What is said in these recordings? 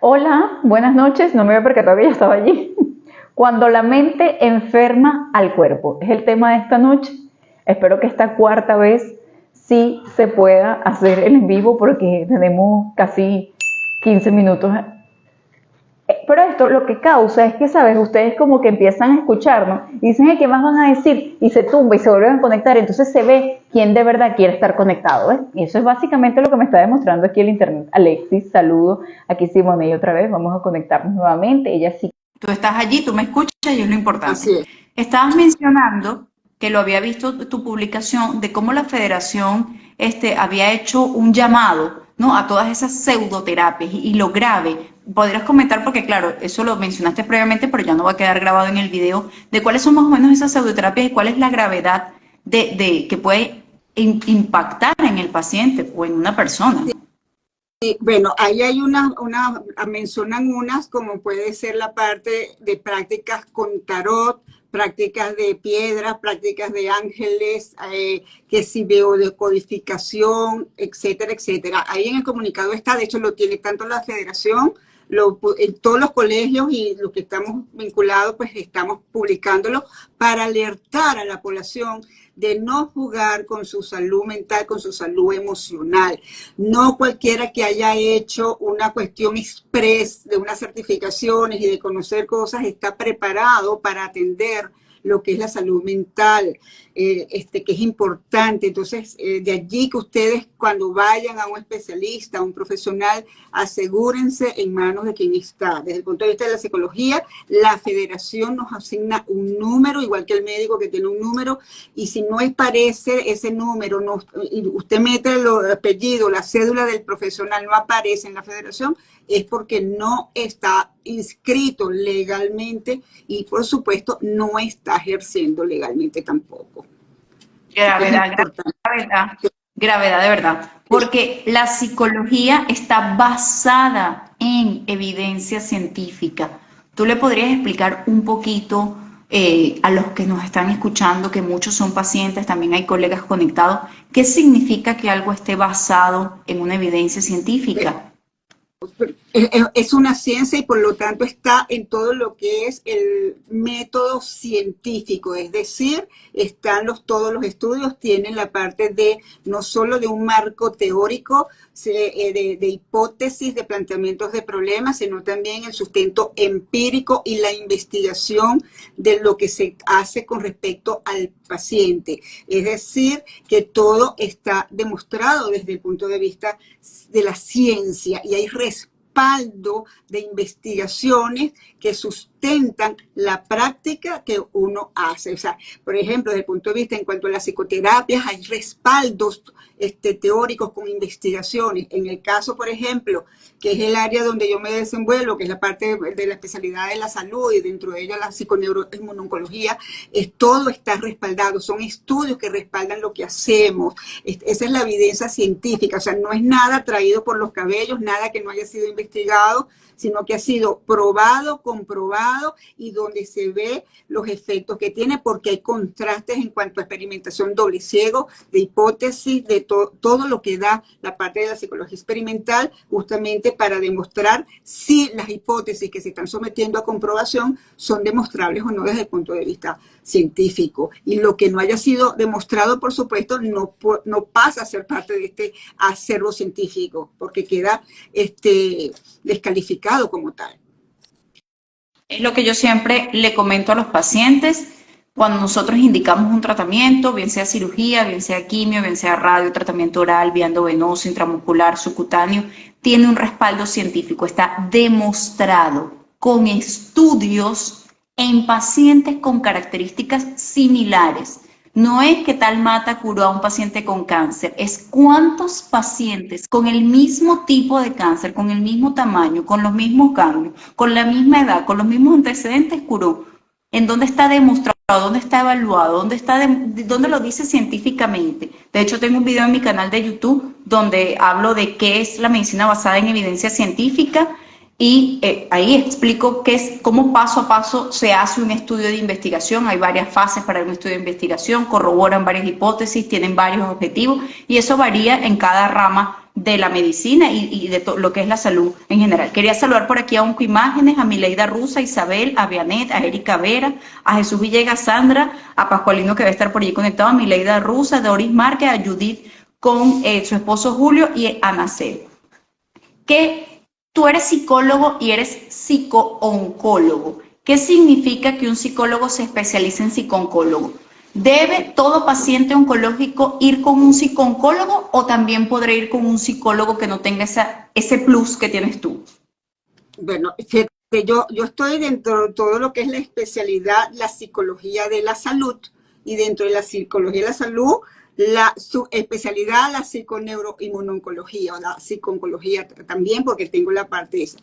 Hola, buenas noches. No me había percatado que ya estaba allí. Cuando la mente enferma al cuerpo. Es el tema de esta noche. Espero que esta cuarta vez sí se pueda hacer el en vivo porque tenemos casi 15 minutos. Pero esto lo que causa es que, ¿sabes? Ustedes como que empiezan a escucharnos y dicen, ¿qué más van a decir? Y se tumba y se vuelven a conectar. Entonces se ve quién de verdad quiere estar conectado, ¿ves? Y eso es básicamente lo que me está demostrando aquí el internet. Alexis, saludo. Aquí Simone y otra vez. Vamos a conectarnos nuevamente. Ella sí. Tú estás allí, tú me escuchas y es lo importante. Así es. Estabas mencionando que lo había visto tu publicación de cómo la federación había hecho un llamado, ¿no?, a todas esas pseudoterapias y lo grave. Podrías comentar, porque claro, eso lo mencionaste previamente, pero ya no va a quedar grabado en el video, de cuáles son más o menos esas pseudoterapias y cuál es la gravedad de que puede impactar en el paciente o en una persona. Y bueno, ahí hay mencionan unas como puede ser la parte de prácticas con tarot, prácticas de piedras, prácticas de ángeles, que si veo de codificación, etcétera, etcétera. Ahí en el comunicado está, de hecho lo tiene tanto la federación, en todos los colegios y los que estamos vinculados, pues estamos publicándolo para alertar a la población de no jugar con su salud mental, con su salud emocional. No cualquiera que haya hecho una cuestión express de unas certificaciones y de conocer cosas está preparado para atender lo que es la salud mental, que es importante. Entonces, de allí que ustedes cuando vayan a un especialista, a un profesional, asegúrense en manos de quien está. Desde el punto de vista de la psicología, la federación nos asigna un número, igual que el médico que tiene un número, y si no aparece ese número, y usted mete el apellido, la cédula del profesional, no aparece en la federación, es porque no está inscrito legalmente y, por supuesto, no está ejerciendo legalmente tampoco. Gravedad, gravedad, gravedad de verdad. Porque la psicología está basada en evidencia científica. ¿Tú le podrías explicar un poquito a los que nos están escuchando, que muchos son pacientes, también hay colegas conectados, qué significa que algo esté basado en una evidencia científica? Es una ciencia y por lo tanto está en todo lo que es el método científico, es decir, todos los estudios tienen la parte de no solo de un marco teórico, de hipótesis, de planteamientos de problemas, sino también el sustento empírico y la investigación de lo que se hace con respecto al paciente. Es decir, que todo está demostrado desde el punto de vista de la ciencia y hay respaldo de investigaciones que sustentan la práctica que uno hace. O sea, por ejemplo, desde el punto de vista en cuanto a las psicoterapias, hay respaldos teóricos con investigaciones. En el caso, por ejemplo, que es el área donde yo me desenvuelvo, que es la parte de la especialidad de la salud y dentro de ella la psiconeuroinmunología, todo está respaldado. Son estudios que respaldan lo que hacemos. Esa es la evidencia científica. O sea, no es nada traído por los cabellos, nada que no haya sido investigado, sino que ha sido probado, comprobado y donde se ve los efectos que tiene porque hay contrastes en cuanto a experimentación doble ciego, de hipótesis, de todo lo que da la parte de la psicología experimental justamente para demostrar si las hipótesis que se están sometiendo a comprobación son demostrables o no desde el punto de vista científico. Y lo que no haya sido demostrado, por supuesto, no pasa a ser parte de este acervo científico porque queda descalificado como tal. Es lo que yo siempre le comento a los pacientes cuando nosotros indicamos un tratamiento, bien sea cirugía, bien sea quimio, bien sea radio, tratamiento oral, vía endovenoso, intramuscular, subcutáneo, tiene un respaldo científico, está demostrado con estudios en pacientes con características similares. No es que tal mata curó a un paciente con cáncer, es cuántos pacientes con el mismo tipo de cáncer, con el mismo tamaño, con los mismos cambios, con la misma edad, con los mismos antecedentes curó. ¿En dónde está demostrado? ¿Dónde está evaluado? ¿Dónde lo dice científicamente? De hecho, tengo un video en mi canal de YouTube donde hablo de qué es la medicina basada en evidencia científica y ahí explico cómo paso a paso se hace un estudio de investigación. Hay varias fases para un estudio de investigación, corroboran varias hipótesis, tienen varios objetivos y eso varía en cada rama de la medicina y de lo que es la salud en general. Quería saludar por aquí a Oncoimágenes, a Mileida Rusa, a Isabel, a Vianet, a Erika Vera, a Jesús Villegas, Sandra, a Pascualino que va a estar por allí conectado, a Mileida Rusa, a Doris Márquez, a Judith con su esposo Julio y a Nacel. Que tú eres psicólogo y eres psico-oncólogo. ¿Qué significa que un psicólogo se especialice en psico-oncólogo? ¿Debe todo paciente oncológico ir con un psico-oncólogo o también podrá ir con un psicólogo que no tenga ese plus que tienes tú? Bueno, fíjate, yo estoy dentro de todo lo que es la especialidad, la psicología de la salud, y dentro de la psicología de la salud, su especialidad, la psiconeuroinmunoncología, o la psicooncología también, porque tengo la parte esa.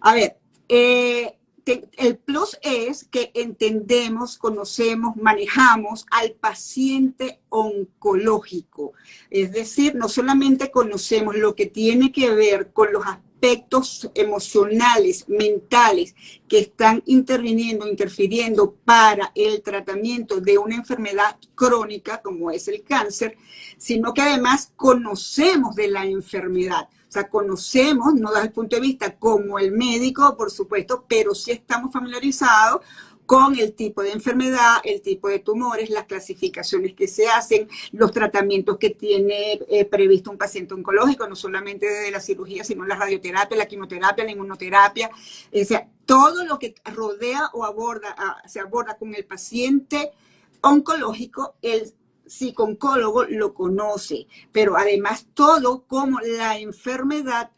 A ver, el plus es que entendemos, conocemos, manejamos al paciente oncológico. Es decir, no solamente conocemos lo que tiene que ver con los aspectos emocionales, mentales, que están interfiriendo para el tratamiento de una enfermedad crónica, como es el cáncer, sino que además conocemos de la enfermedad. O sea, conocemos, no desde el punto de vista como el médico, por supuesto, pero sí estamos familiarizados con el tipo de enfermedad, el tipo de tumores, las clasificaciones que se hacen, los tratamientos que tiene previsto un paciente oncológico, no solamente desde la cirugía, sino la radioterapia, la quimioterapia, la inmunoterapia, o sea, todo lo que rodea o se aborda con el paciente oncológico, el psico-oncólogo lo conoce, pero además todo como la enfermedad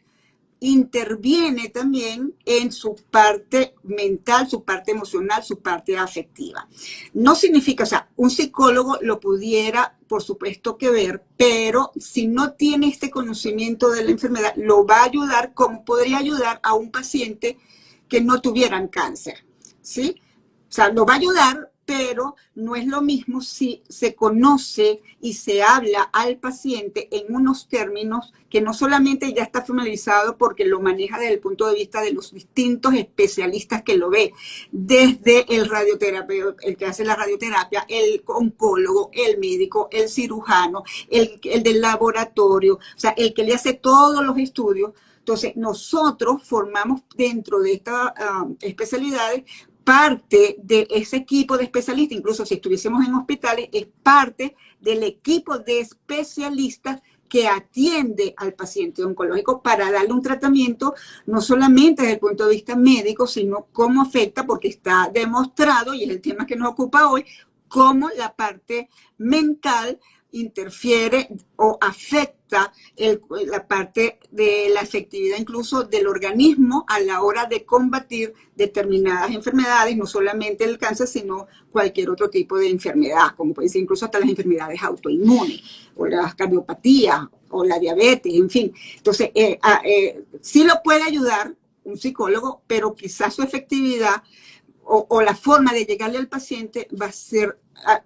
interviene también en su parte mental, su parte emocional, su parte afectiva. No significa, o sea, un psicólogo lo pudiera, por supuesto, que ver, pero si no tiene este conocimiento de la enfermedad, lo va a ayudar como podría ayudar a un paciente que no tuvieran cáncer, ¿sí? O sea, lo va a ayudar, pero no es lo mismo si se conoce y se habla al paciente en unos términos que no solamente ya está familiarizado porque lo maneja desde el punto de vista de los distintos especialistas que lo ve, desde el radioterapeuta, el que hace la radioterapia, el oncólogo, el médico, el cirujano, el del laboratorio, o sea, el que le hace todos los estudios. Entonces, nosotros formamos dentro de estas especialidades parte de ese equipo de especialistas, incluso si estuviésemos en hospitales, es parte del equipo de especialistas que atiende al paciente oncológico para darle un tratamiento no solamente desde el punto de vista médico, sino cómo afecta, porque está demostrado, y es el tema que nos ocupa hoy, cómo la parte mental interfiere o afecta la parte de la efectividad incluso del organismo a la hora de combatir determinadas enfermedades, no solamente el cáncer, sino cualquier otro tipo de enfermedad, como puede ser incluso hasta las enfermedades autoinmunes, o las cardiopatías, o la diabetes, en fin. Entonces, sí lo puede ayudar un psicólogo, pero quizás su efectividad o la forma de llegarle al paciente va a ser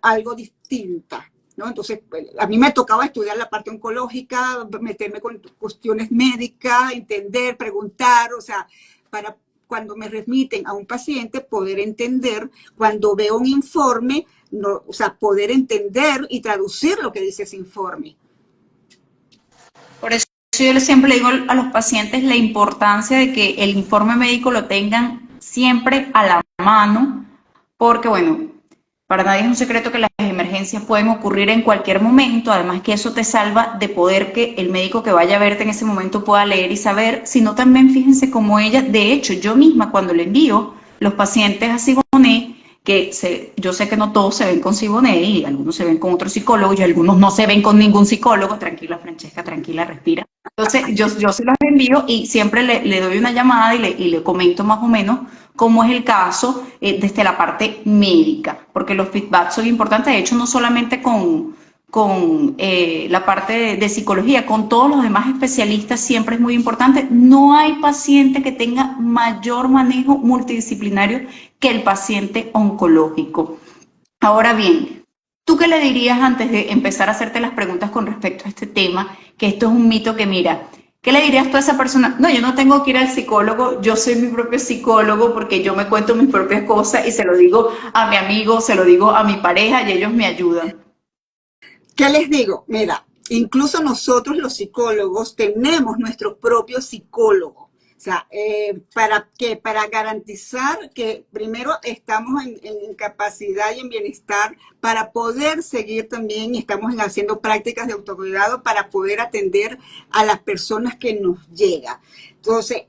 algo distinta, ¿no? Entonces, a mí me tocaba estudiar la parte oncológica, meterme con cuestiones médicas, entender, preguntar, o sea, para cuando me remiten a un paciente poder entender, cuando veo un informe, no, o sea, poder entender y traducir lo que dice ese informe. Por eso yo siempre le digo a los pacientes la importancia de que el informe médico lo tengan siempre a la mano, porque bueno, para nadie es un secreto que las emergencias pueden ocurrir en cualquier momento, además que eso te salva de poder que el médico que vaya a verte en ese momento pueda leer y saber, sino también fíjense cómo ella, de hecho yo misma cuando le envío los pacientes a Siboney, yo sé que no todos se ven con Siboney y algunos se ven con otro psicólogo y algunos no se ven con ningún psicólogo, tranquila Francesca, tranquila, respira. Entonces yo se los envío y siempre le doy una llamada y le comento más o menos cómo es el caso desde la parte médica, porque los feedbacks son importantes, de hecho no solamente con la parte de psicología, con todos los demás especialistas siempre es muy importante. No hay paciente que tenga mayor manejo multidisciplinario que el paciente oncológico. Ahora bien, ¿tú qué le dirías antes de empezar a hacerte las preguntas con respecto a este tema? Que esto es un mito que mira, ¿qué le dirías tú a esa persona? No, yo no tengo que ir al psicólogo, yo soy mi propio psicólogo porque yo me cuento mis propias cosas y se lo digo a mi amigo, se lo digo a mi pareja y ellos me ayudan. ¿Qué les digo? Mira, Incluso nosotros los psicólogos tenemos nuestro propio psicólogo. O sea, para garantizar que primero estamos en capacidad y en bienestar para poder seguir también, estamos haciendo prácticas de autocuidado para poder atender a las personas que nos llegan. Entonces,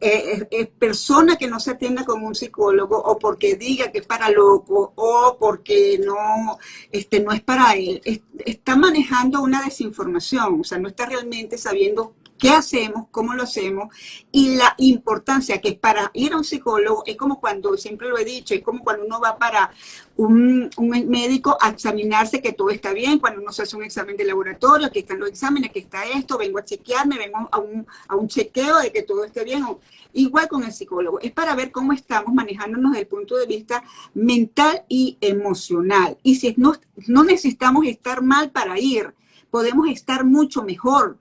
persona que no se atienda con un psicólogo o porque diga que es para loco o porque no es para él, está manejando una desinformación, o sea, no está realmente sabiendo qué hacemos, cómo lo hacemos y la importancia que es para ir a un psicólogo. Es como cuando, siempre lo he dicho, es como cuando uno va para un médico a examinarse que todo está bien, cuando uno se hace un examen de laboratorio, aquí están los exámenes, aquí está esto, vengo a chequearme, vengo a un chequeo de que todo esté bien. Igual con el psicólogo, es para ver cómo estamos manejándonos desde el punto de vista mental y emocional. Y si no necesitamos estar mal para ir, podemos estar mucho mejor.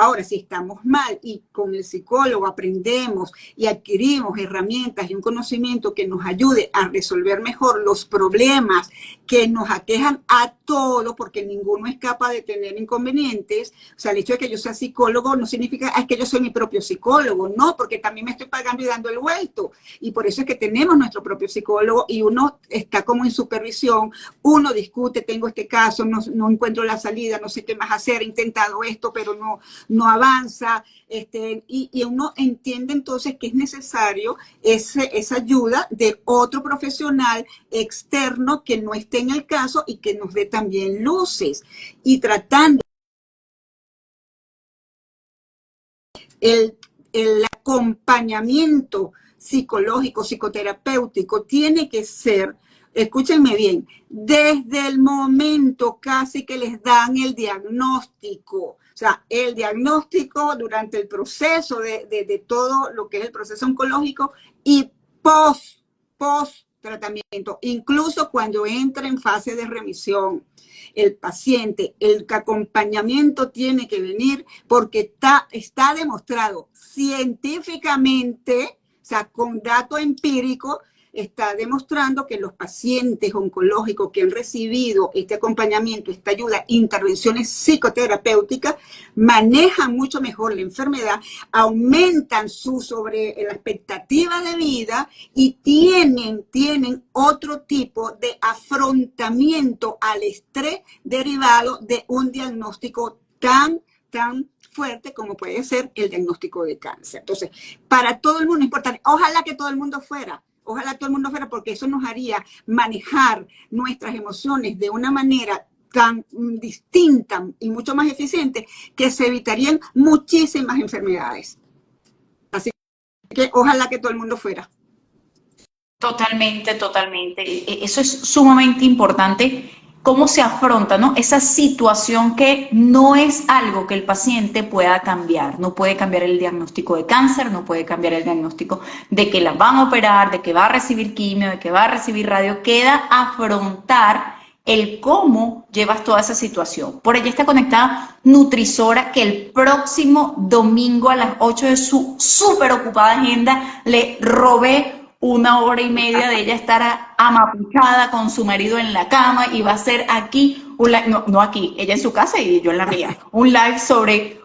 Ahora, si estamos mal y con el psicólogo aprendemos y adquirimos herramientas y un conocimiento que nos ayude a resolver mejor los problemas que nos aquejan a todos, porque ninguno es capaz de tener inconvenientes. O sea, el hecho de que yo sea psicólogo no significa que yo soy mi propio psicólogo, no, porque también me estoy pagando y dando el vuelto. Y por eso es que tenemos nuestro propio psicólogo y uno está como en supervisión, uno discute, tengo este caso, no encuentro la salida, no sé qué más hacer, he intentado esto, pero no avanza, y uno entiende entonces que es necesario esa ayuda de otro profesional externo que no esté en el caso y que nos dé también luces. Y tratando el acompañamiento psicológico, psicoterapéutico, tiene que ser, escúchenme bien, desde el momento casi que les dan el diagnóstico. O sea, el diagnóstico durante el proceso de todo lo que es el proceso oncológico y post tratamiento, incluso cuando entra en fase de remisión. El paciente, el acompañamiento tiene que venir porque está demostrado científicamente, o sea, con dato empírico, está demostrando que los pacientes oncológicos que han recibido este acompañamiento, esta ayuda, intervenciones psicoterapéuticas, manejan mucho mejor la enfermedad, aumentan la expectativa de vida y tienen otro tipo de afrontamiento al estrés derivado de un diagnóstico tan fuerte como puede ser el diagnóstico de cáncer. Entonces, para todo el mundo es importante. Ojalá todo el mundo fuera, porque eso nos haría manejar nuestras emociones de una manera tan distinta y mucho más eficiente que se evitarían muchísimas enfermedades. Así que ojalá que todo el mundo fuera. Totalmente, totalmente. Eso es sumamente importante, cómo se afronta, ¿no? Esa situación que no es algo que el paciente pueda cambiar. No puede cambiar el diagnóstico de cáncer, no puede cambiar el diagnóstico de que la van a operar, de que va a recibir quimio, de que va a recibir radio. Queda afrontar el cómo llevas toda esa situación. Por ella está conectada Nutrisora, que el próximo domingo a las 8 de su súper ocupada agenda le robé 1 hora y media de ella estar amapuchada con su marido en la cama y va a ser aquí, no aquí, ella en su casa y yo en la mía, un live sobre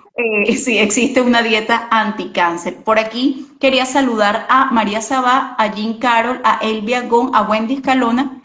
si existe una dieta anticáncer. Por aquí quería saludar a María Sabá, a Jean Carol, a Elvia Gon, a Wendy Escalona.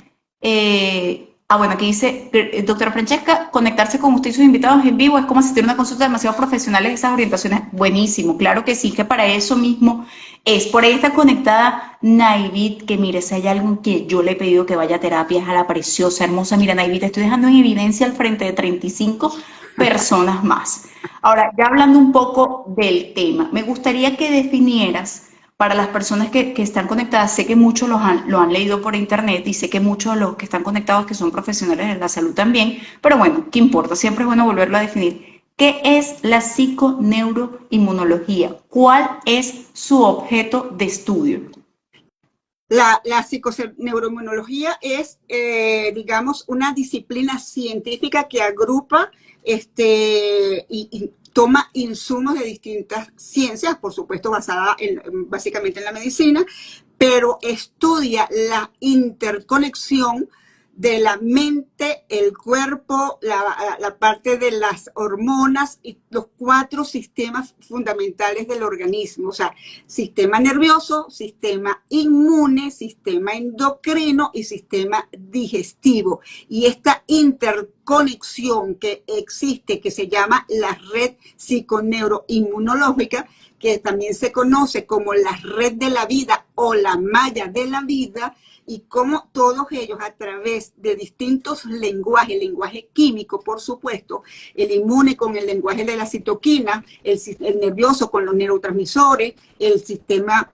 Bueno, aquí dice, doctora Francesca, conectarse con usted y sus invitados en vivo es como asistir a una consulta demasiado profesional en esas orientaciones. Buenísimo, claro que sí, que para eso mismo es. Por ahí está conectada Naivit, que mire, si hay algo que yo le he pedido que vaya a terapia, es a la preciosa, hermosa. Mira, Naivit, estoy dejando en evidencia al frente de 35 personas más. Ahora, ya hablando un poco del tema, me gustaría que definieras para las personas que están conectadas, sé que muchos lo han leído por internet y sé que muchos de los que están conectados que son profesionales de la salud también, pero bueno, ¿qué importa? Siempre es bueno volverlo a definir. ¿Qué es la psiconeuroinmunología? ¿Cuál es su objeto de estudio? La psiconeuroinmunología es, digamos, una disciplina científica que agrupa y toma insumos de distintas ciencias, por supuesto basada básicamente en la medicina, pero estudia la interconexión de la mente, el cuerpo, la parte de las hormonas y los 4 sistemas fundamentales del organismo. O sea, sistema nervioso, sistema inmune, sistema endocrino y sistema digestivo. Y esta interconexión que existe, que se llama la red psiconeuroinmunológica, que también se conoce como la red de la vida o la malla de la vida, y cómo todos ellos a través de distintos lenguajes, el lenguaje químico, por supuesto, el inmune con el lenguaje de la citoquina, el nervioso con los neurotransmisores, el sistema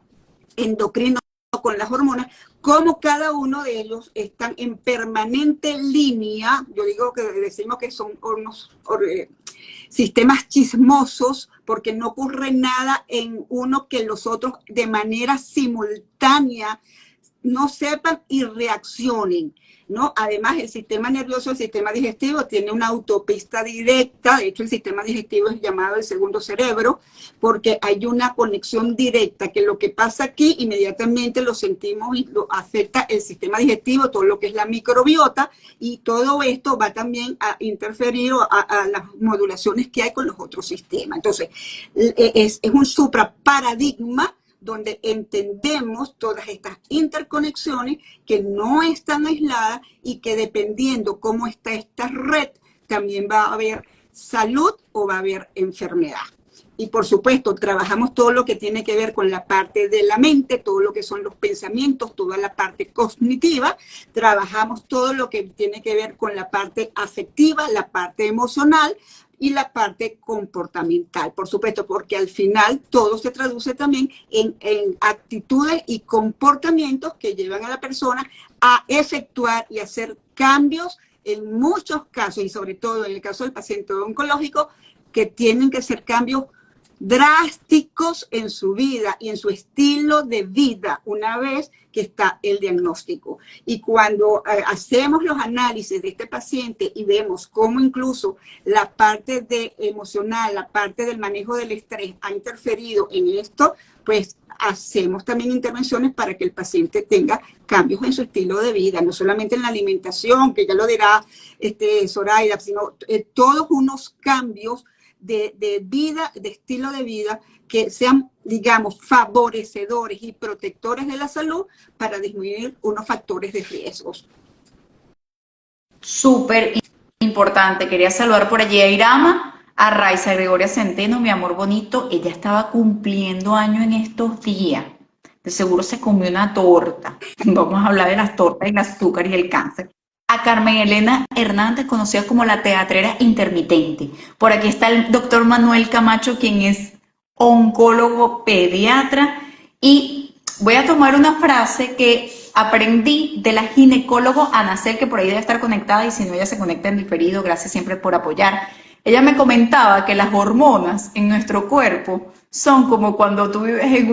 endocrino con las hormonas, cómo cada uno de ellos están en permanente línea. Yo digo que decimos que son unos sistemas chismosos, porque no ocurre nada en uno que los otros de manera simultánea no sepan y reaccionen, ¿no? Además, el sistema nervioso, el sistema digestivo tiene una autopista directa. De hecho, el sistema digestivo es llamado el segundo cerebro, porque hay una conexión directa, que lo que pasa aquí inmediatamente lo sentimos y lo afecta el sistema digestivo, todo lo que es la microbiota, y todo esto va también a interferir a las modulaciones que hay con los otros sistemas. Entonces, es un supraparadigma donde entendemos todas estas interconexiones que no están aisladas y que dependiendo cómo está esta red, también va a haber salud o va a haber enfermedad. Y por supuesto, trabajamos todo lo que tiene que ver con la parte de la mente, todo lo que son los pensamientos, toda la parte cognitiva. Trabajamos todo lo que tiene que ver con la parte afectiva, la parte emocional y la parte comportamental, por supuesto, porque al final todo se traduce también en actitudes y comportamientos que llevan a la persona a efectuar y hacer cambios en muchos casos, y sobre todo en el caso del paciente oncológico, que tienen que ser cambios drásticos en su vida y en su estilo de vida una vez que está el diagnóstico. Y cuando hacemos los análisis de este paciente y vemos cómo incluso la parte de emocional, la parte del manejo del estrés ha interferido en esto, pues hacemos también intervenciones para que el paciente tenga cambios en su estilo de vida, no solamente en la alimentación, que ya lo dirá Zoraida, sino todos unos cambios de vida, de estilo de vida, que sean, digamos, favorecedores y protectores de la salud para disminuir unos factores de riesgos. Súper importante. Quería saludar por allí a Irama, a Raiza Gregoria Centeno, mi amor bonito. Ella estaba cumpliendo años en estos días. De seguro se comió una torta. Vamos a hablar de las tortas y el azúcar y el cáncer. A Carmen Elena Hernández, conocida como la teatrera intermitente. Por aquí está el doctor Manuel Camacho, quien es oncólogo pediatra. Y voy a tomar una frase que aprendí de la ginecólogo Anacel, que por ahí debe estar conectada, y si no, ella se conecta en diferido. Gracias siempre por apoyar. Ella me comentaba que las hormonas en nuestro cuerpo son como cuando tú vives en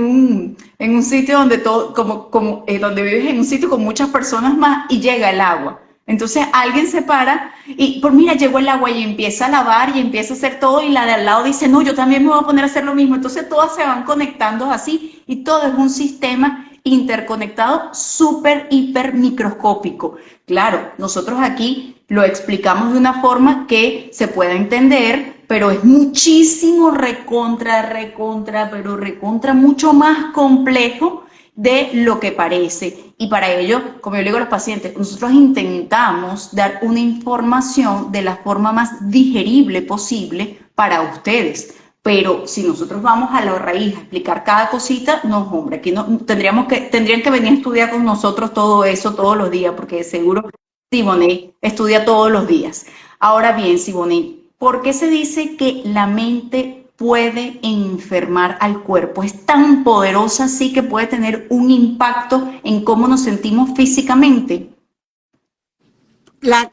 un sitio donde donde vives en un sitio con muchas personas más y llega el agua. Entonces alguien se para y, pues mira, llegó el agua y empieza a lavar y empieza a hacer todo, y la de al lado dice, no, yo también me voy a poner a hacer lo mismo. Entonces todas se van conectando así y todo es un sistema interconectado, súper, hiper microscópico. Claro, nosotros aquí lo explicamos de una forma que se pueda entender, pero es muchísimo pero recontra mucho más complejo de lo que parece. Y para ello, como yo le digo a los pacientes, nosotros intentamos dar una información de la forma más digerible posible para ustedes. Pero si nosotros vamos a la raíz a explicar cada cosita, no, hombre, aquí no tendrían que venir a estudiar con nosotros todo eso todos los días, porque de seguro Siboney estudia todos los días. Ahora bien, Siboney, ¿por qué se dice que la mente puede enfermar al cuerpo? ¿Es tan poderosa así que puede tener un impacto en cómo nos sentimos físicamente? La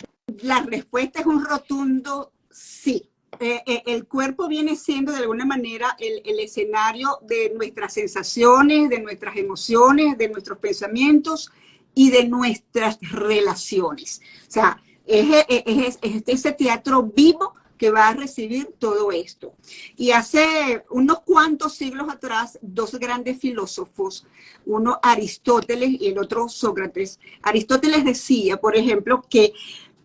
respuesta es un rotundo sí. El cuerpo viene siendo de alguna manera el escenario de nuestras sensaciones, de nuestras emociones, de nuestros pensamientos y de nuestras relaciones. O sea, es ese teatro vivo que va a recibir todo esto. Y hace unos cuantos siglos atrás, dos grandes filósofos, uno Aristóteles y el otro Sócrates. Aristóteles decía, por ejemplo, que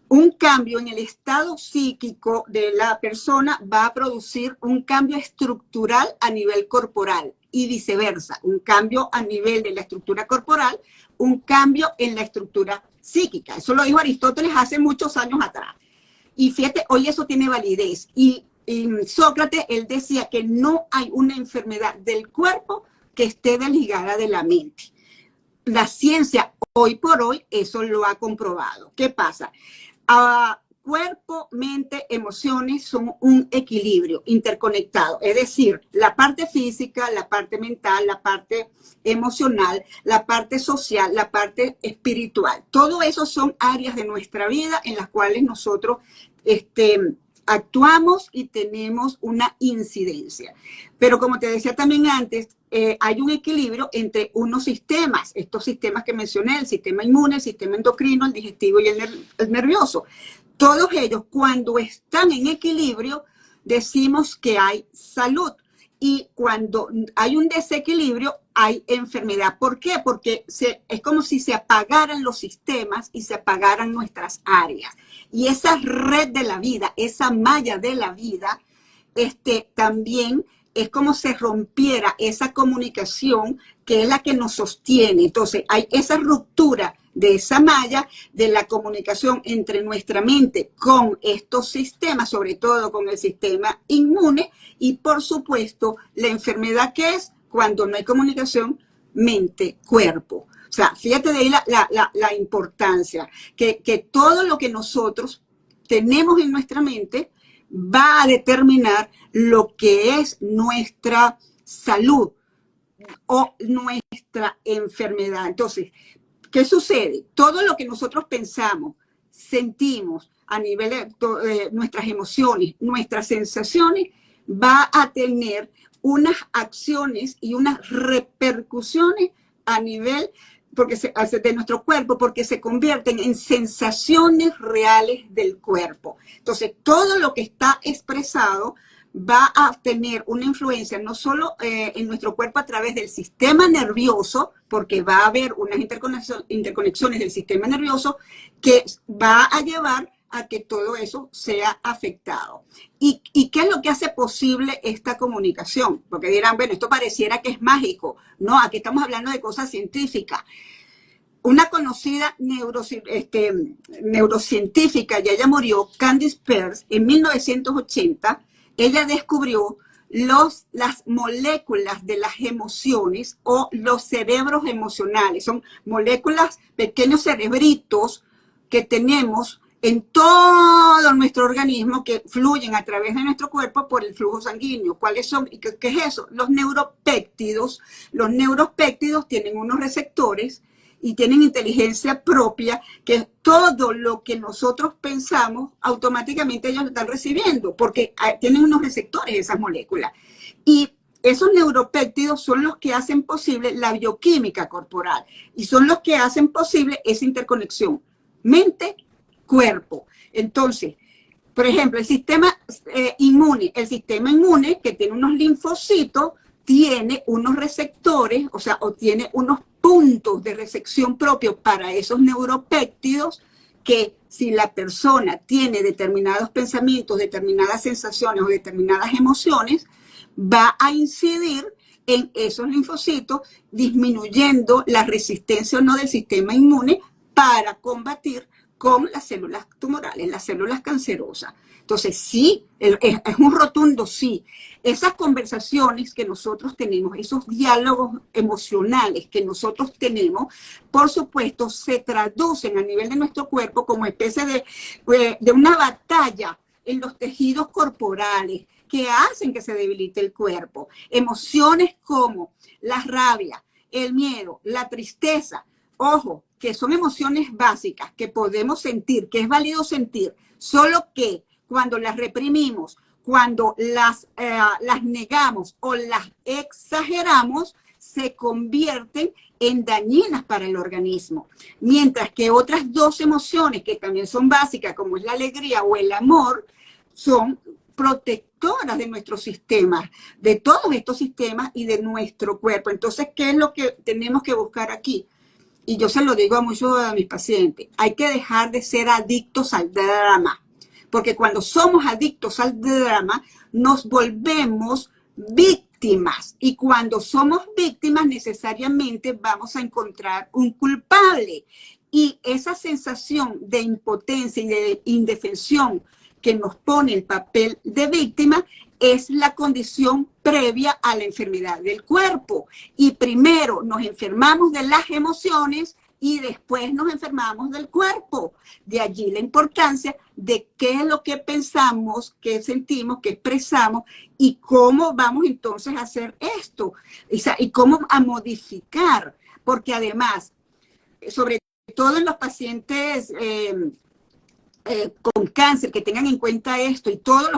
un cambio en el estado psíquico de la persona va a producir un cambio estructural a nivel corporal y viceversa, un cambio a nivel de la estructura corporal, un cambio en la estructura psíquica. Eso lo dijo Aristóteles hace muchos años atrás. Y fíjate, hoy eso tiene validez. Y Sócrates, él decía que no hay una enfermedad del cuerpo que esté desligada de la mente. La ciencia, hoy por hoy, eso lo ha comprobado. ¿Qué pasa? Cuerpo, mente, emociones son un equilibrio interconectado. Es decir, la parte física, la parte mental, la parte emocional, la parte social, la parte espiritual. Todo eso son áreas de nuestra vida en las cuales nosotros actuamos y tenemos una incidencia. Pero como te decía también antes, hay un equilibrio entre unos sistemas, estos sistemas que mencioné, el sistema inmune, el sistema endocrino, el digestivo y el nervioso. Todos ellos, cuando están en equilibrio, decimos que hay salud. Y cuando hay un desequilibrio, hay enfermedad. ¿Por qué? Porque es como si se apagaran los sistemas y se apagaran nuestras áreas. Y esa red de la vida, esa malla de la vida, también es como se rompiera esa comunicación que es la que nos sostiene. Entonces, hay esa ruptura de esa malla de la comunicación entre nuestra mente con estos sistemas, sobre todo con el sistema inmune, y por supuesto la enfermedad que es cuando no hay comunicación mente-cuerpo. O sea, fíjate de ahí la importancia, que todo lo que nosotros tenemos en nuestra mente va a determinar lo que es nuestra salud o nuestra enfermedad. Entonces, ¿qué sucede? Todo lo que nosotros pensamos, sentimos a nivel de nuestras emociones, nuestras sensaciones, va a tener unas acciones y unas repercusiones a nivel de nuestro cuerpo, porque se convierten en sensaciones reales del cuerpo. Entonces, todo lo que está expresado va a tener una influencia no solo en nuestro cuerpo a través del sistema nervioso, porque va a haber unas interconexiones del sistema nervioso que va a llevar a que todo eso sea afectado. ¿Y qué es lo que hace posible esta comunicación? Porque dirán, bueno, esto pareciera que es mágico. No, aquí estamos hablando de cosas científicas. Una conocida neurocientífica, ya ella murió, Candice Pearce, en 1980, ella descubrió las moléculas de las emociones o los cerebros emocionales. Son moléculas, pequeños cerebritos que tenemos en todo nuestro organismo que fluyen a través de nuestro cuerpo por el flujo sanguíneo. ¿Cuáles son? ¿Y qué es eso? Los neuropéptidos. Los neuropéptidos tienen unos receptores y tienen inteligencia propia, que todo lo que nosotros pensamos, automáticamente ellos lo están recibiendo, porque tienen unos receptores esas moléculas. Y esos neuropéptidos son los que hacen posible la bioquímica corporal y son los que hacen posible esa interconexión mente-cuerpo. Entonces, por ejemplo, el sistema inmune que tiene unos linfocitos, tiene unos receptores, o tiene unos puntos de recepción propios para esos neuropéptidos que si la persona tiene determinados pensamientos, determinadas sensaciones o determinadas emociones, va a incidir en esos linfocitos, disminuyendo la resistencia o no del sistema inmune para combatir con las células tumorales, las células cancerosas. Entonces, sí, es un rotundo sí. Esas conversaciones que nosotros tenemos, esos diálogos emocionales que nosotros tenemos, por supuesto, se traducen a nivel de nuestro cuerpo como especie de una batalla en los tejidos corporales que hacen que se debilite el cuerpo. Emociones como la rabia, el miedo, la tristeza, ojo, que son emociones básicas que podemos sentir, que es válido sentir, solo que cuando las reprimimos, cuando las negamos o las exageramos, se convierten en dañinas para el organismo. Mientras que otras dos emociones que también son básicas, como es la alegría o el amor, son protectoras de nuestro sistema, de todos estos sistemas y de nuestro cuerpo. Entonces, ¿qué es lo que tenemos que buscar aquí? Y yo se lo digo a muchos de mis pacientes, hay que dejar de ser adictos al drama, porque cuando somos adictos al drama, nos volvemos víctimas, y cuando somos víctimas necesariamente vamos a encontrar un culpable, y esa sensación de impotencia y de indefensión que nos pone el papel de víctima es la condición previa a la enfermedad del cuerpo. Y primero nos enfermamos de las emociones y después nos enfermamos del cuerpo. De allí la importancia de qué es lo que pensamos, qué sentimos, qué expresamos y cómo vamos entonces a hacer esto. Y cómo a modificar. Porque además, sobre todo en los pacientes con cáncer, que tengan en cuenta esto, y todas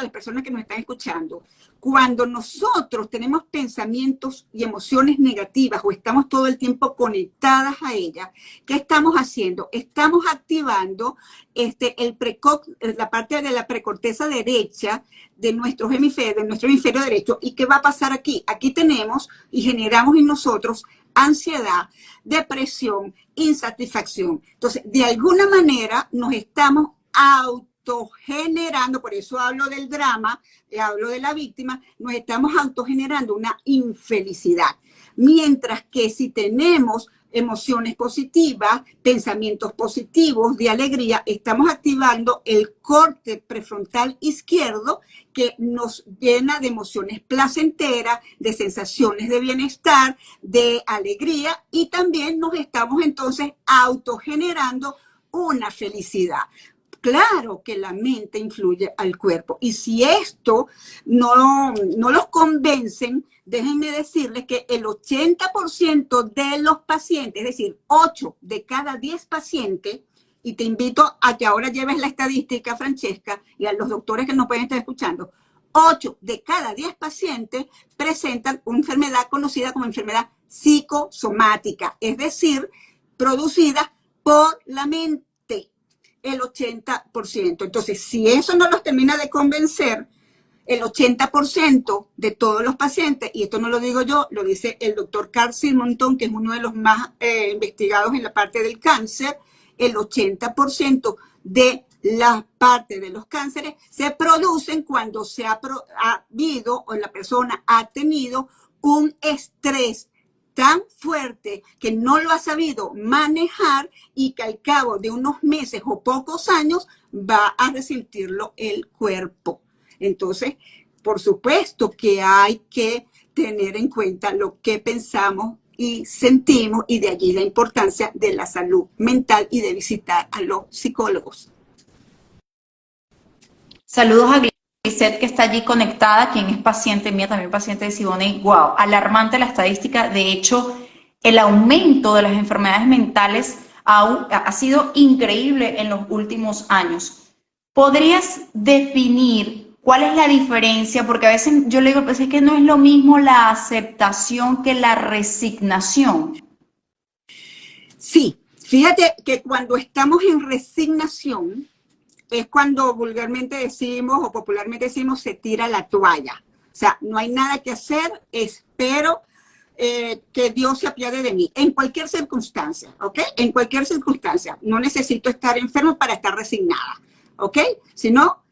las personas que nos están escuchando, cuando nosotros tenemos pensamientos y emociones negativas o estamos todo el tiempo conectadas a ellas, ¿qué estamos haciendo? Estamos activando la parte de la precorteza derecha de nuestro hemisferio derecho. ¿Y qué va a pasar aquí? Aquí tenemos y generamos en nosotros ansiedad, depresión, insatisfacción. Entonces, de alguna manera nos estamos autogenerando, por eso hablo del drama, hablo de la víctima, nos estamos autogenerando una infelicidad. Mientras que si tenemos emociones positivas, pensamientos positivos de alegría, estamos activando el córtex prefrontal izquierdo que nos llena de emociones placenteras, de sensaciones de bienestar, de alegría, y también nos estamos entonces autogenerando una felicidad. Claro que la mente influye al cuerpo, y si esto no los convencen, déjenme decirles que el 80% de los pacientes, es decir, 8 de cada 10 pacientes, y te invito a que ahora lleves la estadística, Francesca, y a los doctores que nos pueden estar escuchando, 8 de cada 10 pacientes presentan una enfermedad conocida como enfermedad psicosomática, es decir, producida por la mente. El 80%. Entonces, si eso no los termina de convencer, el 80% de todos los pacientes, y esto no lo digo yo, lo dice el doctor Carl Simonton, que es uno de los más investigados en la parte del cáncer, el 80% de la parte de los cánceres se producen cuando se ha habido o la persona ha tenido un estrés tan fuerte que no lo ha sabido manejar y que al cabo de unos meses o pocos años va a resentirlo el cuerpo. Entonces, por supuesto que hay que tener en cuenta lo que pensamos y sentimos, y de allí la importancia de la salud mental y de visitar a los psicólogos. Saludos a Glisette, que está allí conectada, quien es paciente mía, también paciente de Siboney. Wow, alarmante la estadística. De hecho, el aumento de las enfermedades mentales ha sido increíble en los últimos años. ¿Podrías definir cuál es la diferencia? Porque a veces yo le digo, pues es que no es lo mismo la aceptación que la resignación. Sí, fíjate que cuando estamos en resignación, es cuando vulgarmente decimos o popularmente decimos se tira la toalla. O sea, no hay nada que hacer, espero que Dios se apiade de mí, en cualquier circunstancia, ¿ok? En cualquier circunstancia. No necesito estar enfermo para estar resignada, ¿ok? Si no,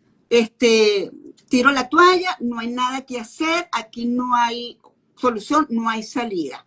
tiro la toalla, no hay nada que hacer, aquí no hay solución, no hay salida.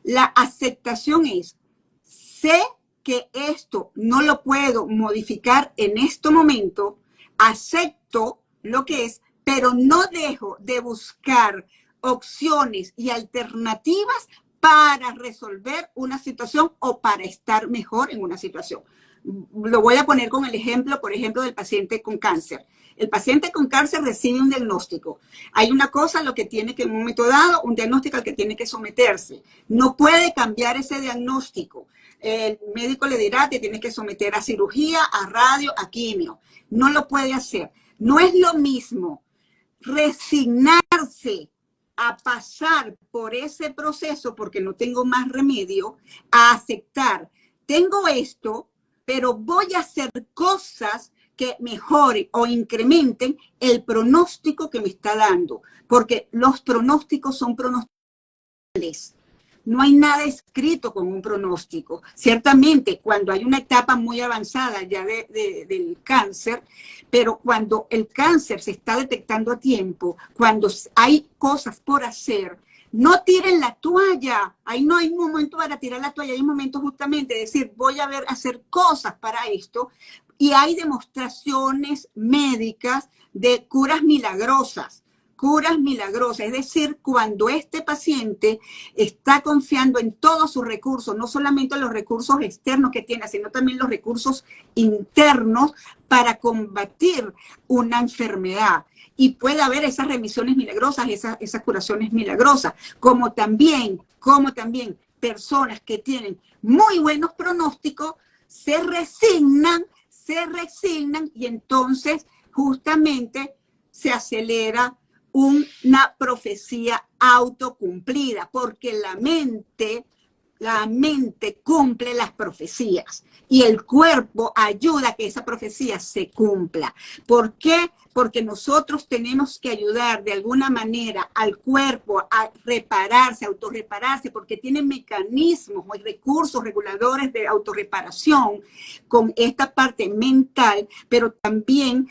La aceptación es, sé que esto no lo puedo modificar en este momento, acepto lo que es, pero no dejo de buscar opciones y alternativas para resolver una situación o para estar mejor en una situación. Lo voy a poner con el ejemplo, por ejemplo, del paciente con cáncer. El paciente con cáncer recibe un diagnóstico. Hay una cosa a lo que tiene que, en un momento dado, un diagnóstico al que tiene que someterse. No puede cambiar ese diagnóstico. El médico le dirá que tiene que someter a cirugía, a radio, a quimio. No lo puede hacer. No es lo mismo resignarse a pasar por ese proceso porque no tengo más remedio, a aceptar, tengo esto, pero voy a hacer cosas que mejoren o incrementen el pronóstico que me está dando, porque los pronósticos son pronósticos. No hay nada escrito con un pronóstico. Ciertamente, cuando hay una etapa muy avanzada ya del cáncer, pero cuando el cáncer se está detectando a tiempo, cuando hay cosas por hacer, no tiren la toalla. Ahí no hay un momento para tirar la toalla, hay un momento justamente de decir, voy a hacer cosas para esto. Y hay demostraciones médicas de curas milagrosas. Curas milagrosas, es decir, cuando este paciente está confiando en todos sus recursos, no solamente los recursos externos que tiene, sino también los recursos internos para combatir una enfermedad. Y puede haber esas remisiones milagrosas, esas curaciones milagrosas, como también personas que tienen muy buenos pronósticos se resignan y entonces justamente se acelera una profecía autocumplida, porque la mente cumple las profecías y el cuerpo ayuda a que esa profecía se cumpla. ¿Por qué? Porque nosotros tenemos que ayudar de alguna manera al cuerpo a repararse, a autorrepararse, porque tiene mecanismos y recursos reguladores de autorreparación con esta parte mental, pero también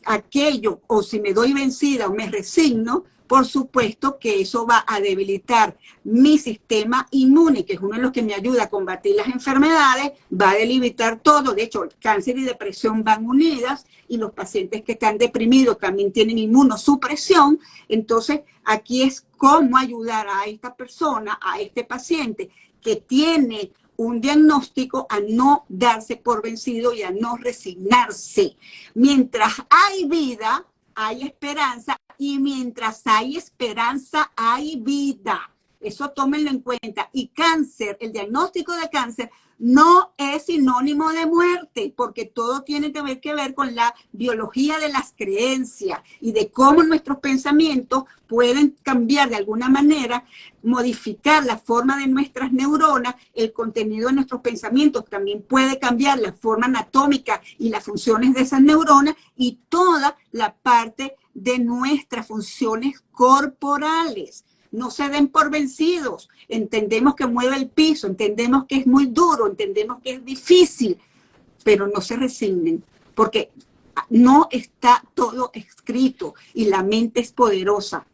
aquello, o si me doy vencida o me resigno, por supuesto que eso va a debilitar mi sistema inmune, que es uno de los que me ayuda a combatir las enfermedades, va a debilitar todo. De hecho, el cáncer y depresión van unidas y los pacientes que están deprimidos también tienen inmunosupresión. Entonces, aquí es cómo ayudar a esta persona, a este paciente que tiene un diagnóstico, a no darse por vencido y a no resignarse. Mientras hay vida, hay esperanza, y mientras hay esperanza, hay vida. Eso tómenlo en cuenta. Y cáncer, el diagnóstico de cáncer no es sinónimo de muerte, porque todo tiene que ver con la biología de las creencias y de cómo nuestros pensamientos pueden cambiar de alguna manera, modificar la forma de nuestras neuronas, el contenido de nuestros pensamientos también puede cambiar la forma anatómica y las funciones de esas neuronas y toda la parte de nuestras funciones corporales. No se den por vencidos. Entendemos que mueve el piso, entendemos que es muy duro, entendemos que es difícil, pero no se resignen, porque no está todo escrito y la mente es poderosa.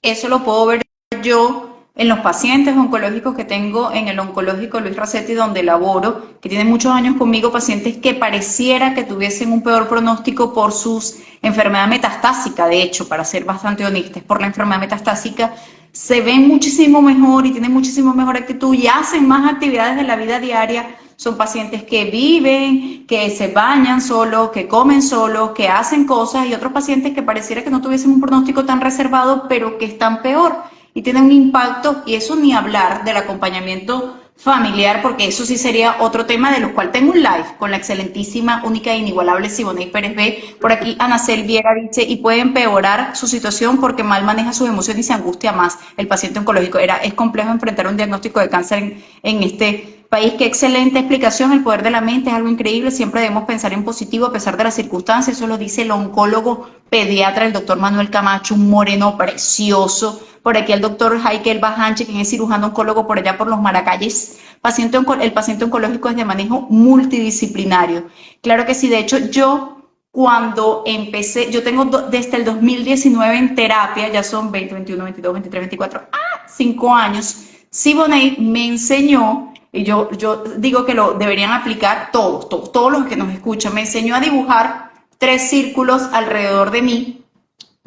Eso lo puedo ver yo en los pacientes oncológicos que tengo en el oncológico Luis Racetti, donde laboro, que tienen muchos años conmigo, pacientes que pareciera que tuviesen un peor pronóstico por sus enfermedad metastásica. De hecho, para ser bastante honestas, por la enfermedad metastásica se ven muchísimo mejor y tienen muchísimo mejor actitud y hacen más actividades de la vida diaria. Son pacientes que viven, que se bañan solos, que comen solos, que hacen cosas, y otros pacientes que pareciera que no tuviesen un pronóstico tan reservado, pero que están peor y tienen un impacto, y eso ni hablar del acompañamiento familiar, porque eso sí sería otro tema, de los cual tengo un live con la excelentísima, única e inigualable Siboney Pérez B. Por aquí Anacel Viera dice, y puede empeorar su situación porque mal maneja sus emociones y se angustia más el paciente oncológico. Es complejo enfrentar un diagnóstico de cáncer en este país. Qué excelente explicación. El poder de la mente es algo increíble. Siempre debemos pensar en positivo a pesar de las circunstancias. Eso lo dice el oncólogo pediatra, el doctor Manuel Camacho, un moreno precioso. Por aquí el doctor Jaikel Bajanche, quien es cirujano oncólogo por allá por los Maracayes. El paciente oncológico es de manejo multidisciplinario. Claro que sí. De hecho, yo cuando empecé, yo tengo desde el 2019 en terapia, ya son 20, 21, 22, 23, 24, 5 años. Siboney me enseñó, y yo digo que lo deberían aplicar todos los que nos escuchan, me enseñó a dibujar 3 círculos alrededor de mí.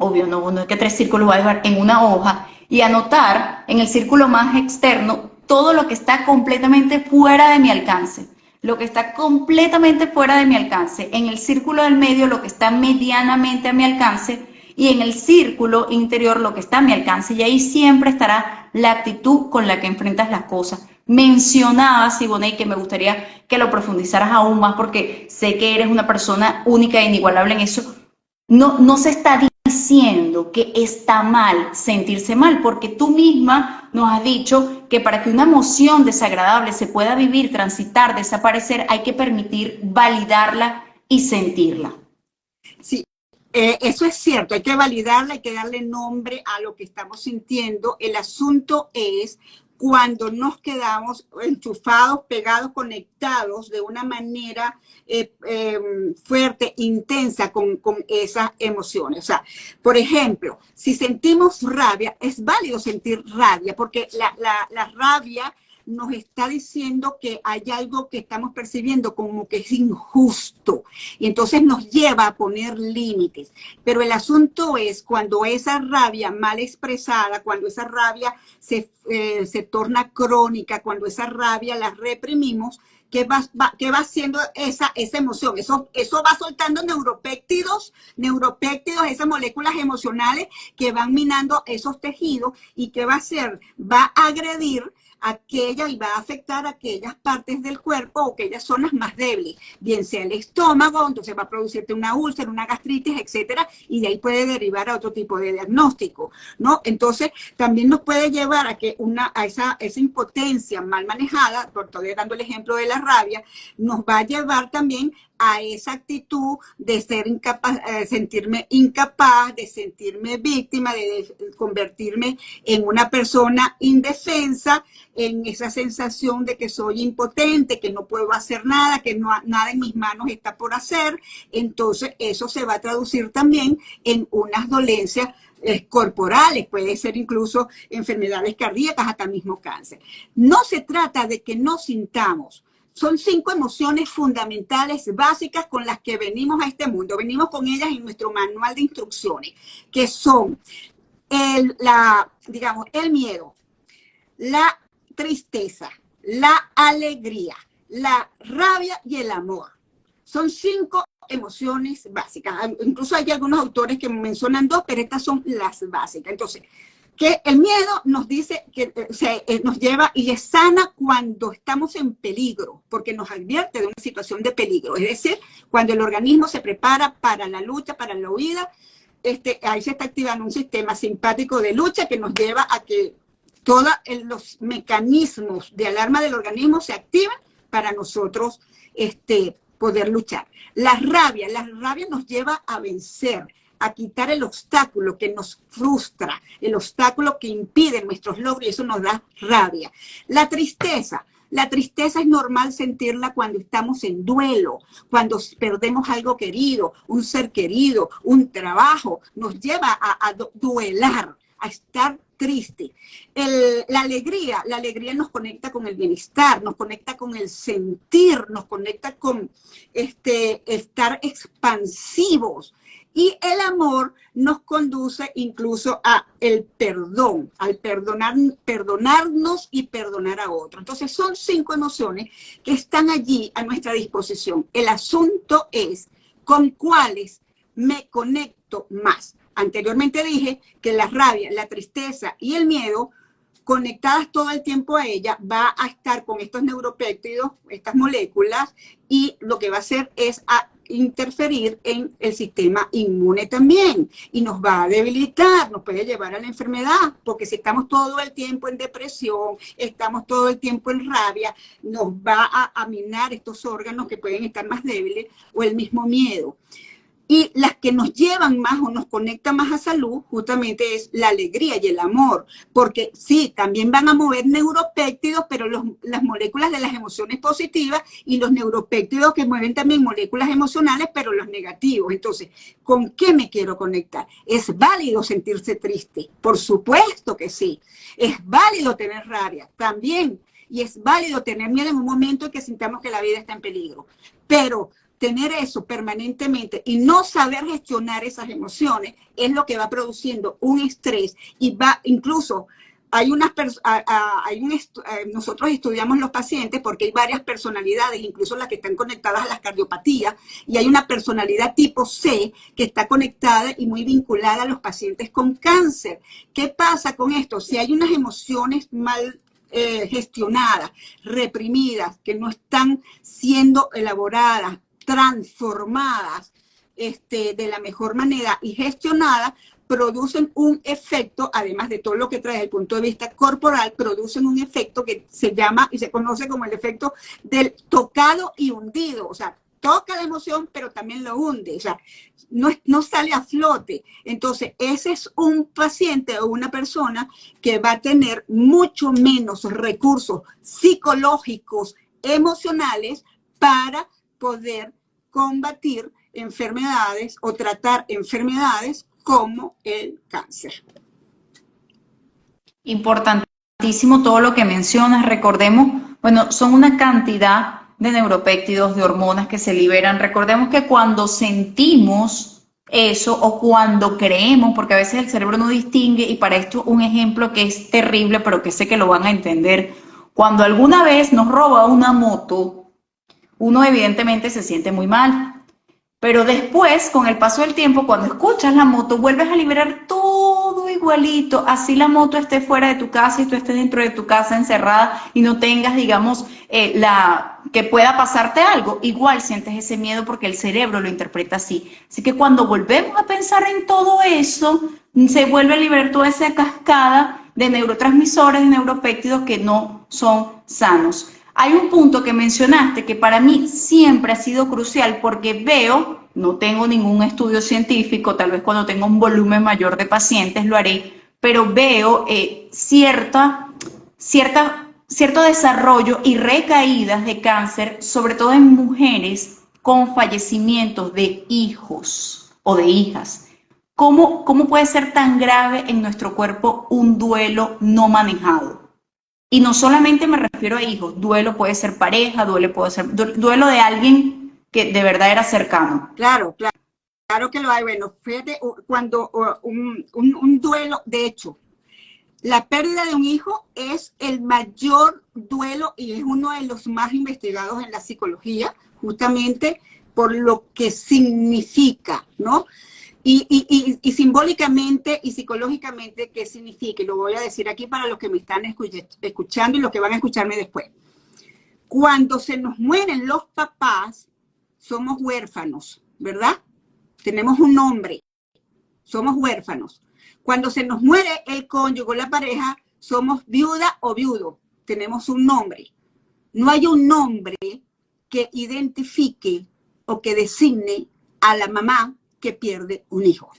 Obvio, no es que 3 círculos voy a dibujar en una hoja, y anotar en el círculo más externo todo lo que está completamente fuera de mi alcance. Lo que está completamente fuera de mi alcance, en el círculo del medio lo que está medianamente a mi alcance, y en el círculo interior lo que está a mi alcance, y ahí siempre estará la actitud con la que enfrentas las cosas. Mencionaba, Siboney, que me gustaría que lo profundizaras aún más, porque sé que eres una persona única e inigualable en eso. No se está diciendo que está mal sentirse mal, porque tú misma nos has dicho que para que una emoción desagradable se pueda vivir, transitar, desaparecer, hay que permitir validarla y sentirla. Sí, eso es cierto, hay que validarla, hay que darle nombre a lo que estamos sintiendo. El asunto es cuando nos quedamos enchufados, pegados, conectados de una manera fuerte, intensa con esas emociones. O sea, por ejemplo, si sentimos rabia, es válido sentir rabia, porque la rabia nos está diciendo que hay algo que estamos percibiendo como que es injusto y entonces nos lleva a poner límites. Pero el asunto es cuando esa rabia mal expresada, cuando esa rabia se torna crónica, cuando esa rabia la reprimimos, ¿qué va haciendo esa emoción? Eso va soltando neuropéptidos, esas moléculas emocionales que van minando esos tejidos y ¿qué va a hacer? Va a agredir aquella y va a afectar aquellas partes del cuerpo o aquellas zonas más débiles, bien sea el estómago, entonces va a producirte una úlcera, una gastritis, etcétera, y de ahí puede derivar a otro tipo de diagnóstico, ¿no? Entonces, también nos puede llevar a que esa impotencia mal manejada, estoy dando el ejemplo de la rabia, nos va a llevar también a esa actitud de ser incapaz, sentirme incapaz, de sentirme víctima, de convertirme en una persona indefensa, en esa sensación de que soy impotente, que no puedo hacer nada, que nada en mis manos está por hacer. Entonces eso se va a traducir también en unas dolencias corporales, puede ser incluso enfermedades cardíacas, hasta mismo cáncer. No se trata de que no sintamos. Son 5 emociones fundamentales, básicas, con las que venimos a este mundo. Venimos con ellas en nuestro manual de instrucciones, que son digamos, el miedo, la tristeza, la alegría, la rabia y el amor. Son 5 emociones básicas. Incluso hay algunos autores que mencionan 2, pero estas son las básicas. Entonces, que el miedo nos dice que nos lleva y es sana cuando estamos en peligro, porque nos advierte de una situación de peligro. Es decir, cuando el organismo se prepara para la lucha, para la huida, ahí se está activando un sistema simpático de lucha que nos lleva a que todos los mecanismos de alarma del organismo se activan para nosotros poder luchar. La rabia nos lleva a vencer, a quitar el obstáculo que nos frustra, el obstáculo que impide nuestros logros, y eso nos da rabia. La tristeza es normal sentirla cuando estamos en duelo, cuando perdemos algo querido, un ser querido, un trabajo, nos lleva a duelar, a estar triste. La alegría nos conecta con el bienestar, nos conecta con el sentir, nos conecta con estar expansivos. Y el amor nos conduce incluso a el perdón, al perdonarnos y perdonar a otro. Entonces son 5 emociones que están allí a nuestra disposición. El asunto es con cuáles me conecto más. Anteriormente dije que la rabia, la tristeza y el miedo, conectadas todo el tiempo a ella, va a estar con estos neuropéptidos, estas moléculas, y lo que va a hacer es interferir en el sistema inmune también y nos va a debilitar, nos puede llevar a la enfermedad, porque si estamos todo el tiempo en depresión, estamos todo el tiempo en rabia, nos va a minar estos órganos que pueden estar más débiles, o el mismo miedo. Y las que nos llevan más o nos conectan más a salud justamente es la alegría y el amor, porque sí, también van a mover neuropéptidos, pero las moléculas de las emociones positivas, y los neuropéptidos que mueven también moléculas emocionales, pero los negativos. Entonces, ¿con qué me quiero conectar? ¿Es válido sentirse triste? Por supuesto que sí. ¿Es válido tener rabia? También. Y es válido tener miedo en un momento en que sintamos que la vida está en peligro. Pero tener eso permanentemente y no saber gestionar esas emociones es lo que va produciendo un estrés, y va incluso, nosotros estudiamos los pacientes porque hay varias personalidades, incluso las que están conectadas a las cardiopatías, y hay una personalidad tipo C que está conectada y muy vinculada a los pacientes con cáncer. ¿Qué pasa con esto? Si hay unas emociones mal gestionadas, reprimidas, que no están siendo elaboradas, transformadas, de la mejor manera y gestionada, producen un efecto, además de todo lo que trae desde el punto de vista corporal, producen un efecto que se llama y se conoce como el efecto del tocado y hundido. O sea, toca la emoción, pero también lo hunde. O sea, no sale a flote. Entonces, ese es un paciente o una persona que va a tener mucho menos recursos psicológicos, emocionales, para poder combatir enfermedades o tratar enfermedades como el cáncer. Importantísimo todo lo que mencionas. Recordemos, bueno, son una cantidad de neuropéptidos, de hormonas que se liberan. Recordemos que cuando sentimos eso o cuando creemos, porque a veces el cerebro no distingue, y para esto un ejemplo que es terrible, pero que sé que lo van a entender. Cuando alguna vez nos roba una moto, uno evidentemente se siente muy mal. Pero después, con el paso del tiempo, cuando escuchas la moto, vuelves a liberar todo igualito. Así la moto esté fuera de tu casa y tú estés dentro de tu casa encerrada y no tengas, digamos, que pueda pasarte algo. Igual sientes ese miedo porque el cerebro lo interpreta así. Así que cuando volvemos a pensar en todo eso, se vuelve a liberar toda esa cascada de neurotransmisores, de neuropéptidos que no son sanos. Hay un punto que mencionaste que para mí siempre ha sido crucial porque veo, no tengo ningún estudio científico, tal vez cuando tenga un volumen mayor de pacientes lo haré, pero veo cierto desarrollo y recaídas de cáncer, sobre todo en mujeres con fallecimientos de hijos o de hijas. ¿Cómo puede ser tan grave en nuestro cuerpo un duelo no manejado? Y no solamente me refiero a hijos, duelo puede ser pareja, duelo puede ser duelo de alguien que de verdad era cercano. Claro, claro, claro que lo hay. Bueno, fíjate, cuando un duelo, de hecho, la pérdida de un hijo es el mayor duelo y es uno de los más investigados en la psicología, justamente por lo que significa, ¿no? Y simbólicamente y psicológicamente, ¿qué significa? Y lo voy a decir aquí para los que me están escuchando y los que van a escucharme después. Cuando se nos mueren los papás, somos huérfanos, ¿verdad? Tenemos un nombre, somos huérfanos. Cuando se nos muere el cónyuge o la pareja, somos viuda o viudo, tenemos un nombre. No hay un nombre que identifique o que designe a la mamá que pierde un hijo.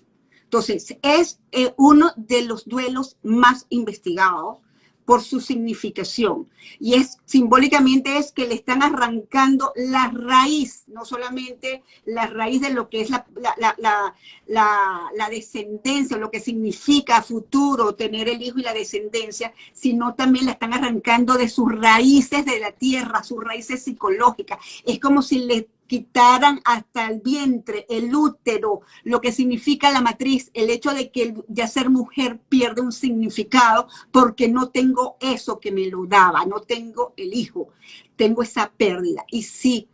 Entonces, es uno de los duelos más investigados por su significación. Y es simbólicamente es que le están arrancando la raíz, no solamente la raíz de lo que es la descendencia, lo que significa futuro tener el hijo y la descendencia, sino también la están arrancando de sus raíces de la tierra, sus raíces psicológicas. Es como si le quitaran hasta el vientre, el útero, lo que significa la matriz, el hecho de que ya ser mujer pierde un significado porque no tengo eso que me lo daba, no tengo el hijo, tengo esa pérdida. Y sí,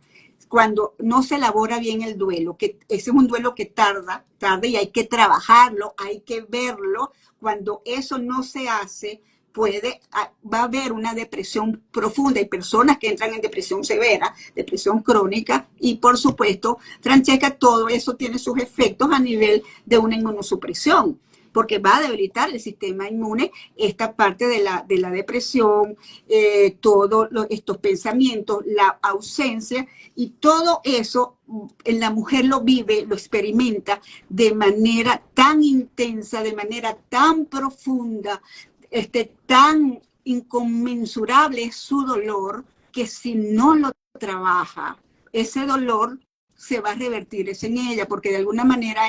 cuando no se elabora bien el duelo, que ese es un duelo que tarda y hay que trabajarlo, hay que verlo, cuando eso no se hace, va a haber una depresión profunda. Hay personas que entran en depresión severa, depresión crónica, y por supuesto, Francesca, todo eso tiene sus efectos a nivel de una inmunosupresión, porque va a debilitar el sistema inmune, esta parte de la depresión, todos estos pensamientos, la ausencia, y todo eso en la mujer lo vive, lo experimenta de manera tan intensa, de manera tan profunda, tan inconmensurable es su dolor, que si no lo trabaja, ese dolor se va a revertir es en ella, porque de alguna manera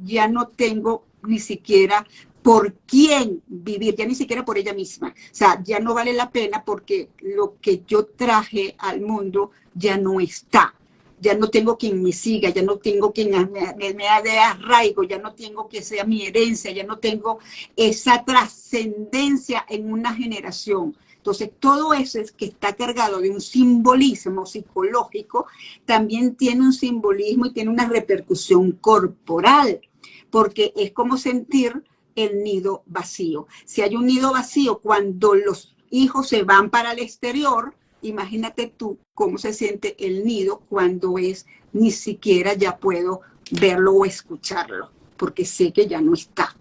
ya no tengo ni siquiera por quién vivir, ya ni siquiera por ella misma. O sea, ya no vale la pena porque lo que yo traje al mundo ya no está. Ya no tengo quien me siga, ya no tengo quien me haga arraigo, ya no tengo que sea mi herencia, ya no tengo esa trascendencia en una generación. Entonces, todo eso es que está cargado de un simbolismo psicológico, también tiene un simbolismo y tiene una repercusión corporal, porque es como sentir el nido vacío. Si hay un nido vacío cuando los hijos se van para el exterior, imagínate tú cómo se siente el nido cuando ni siquiera ya puedo verlo o escucharlo, porque sé que ya no está.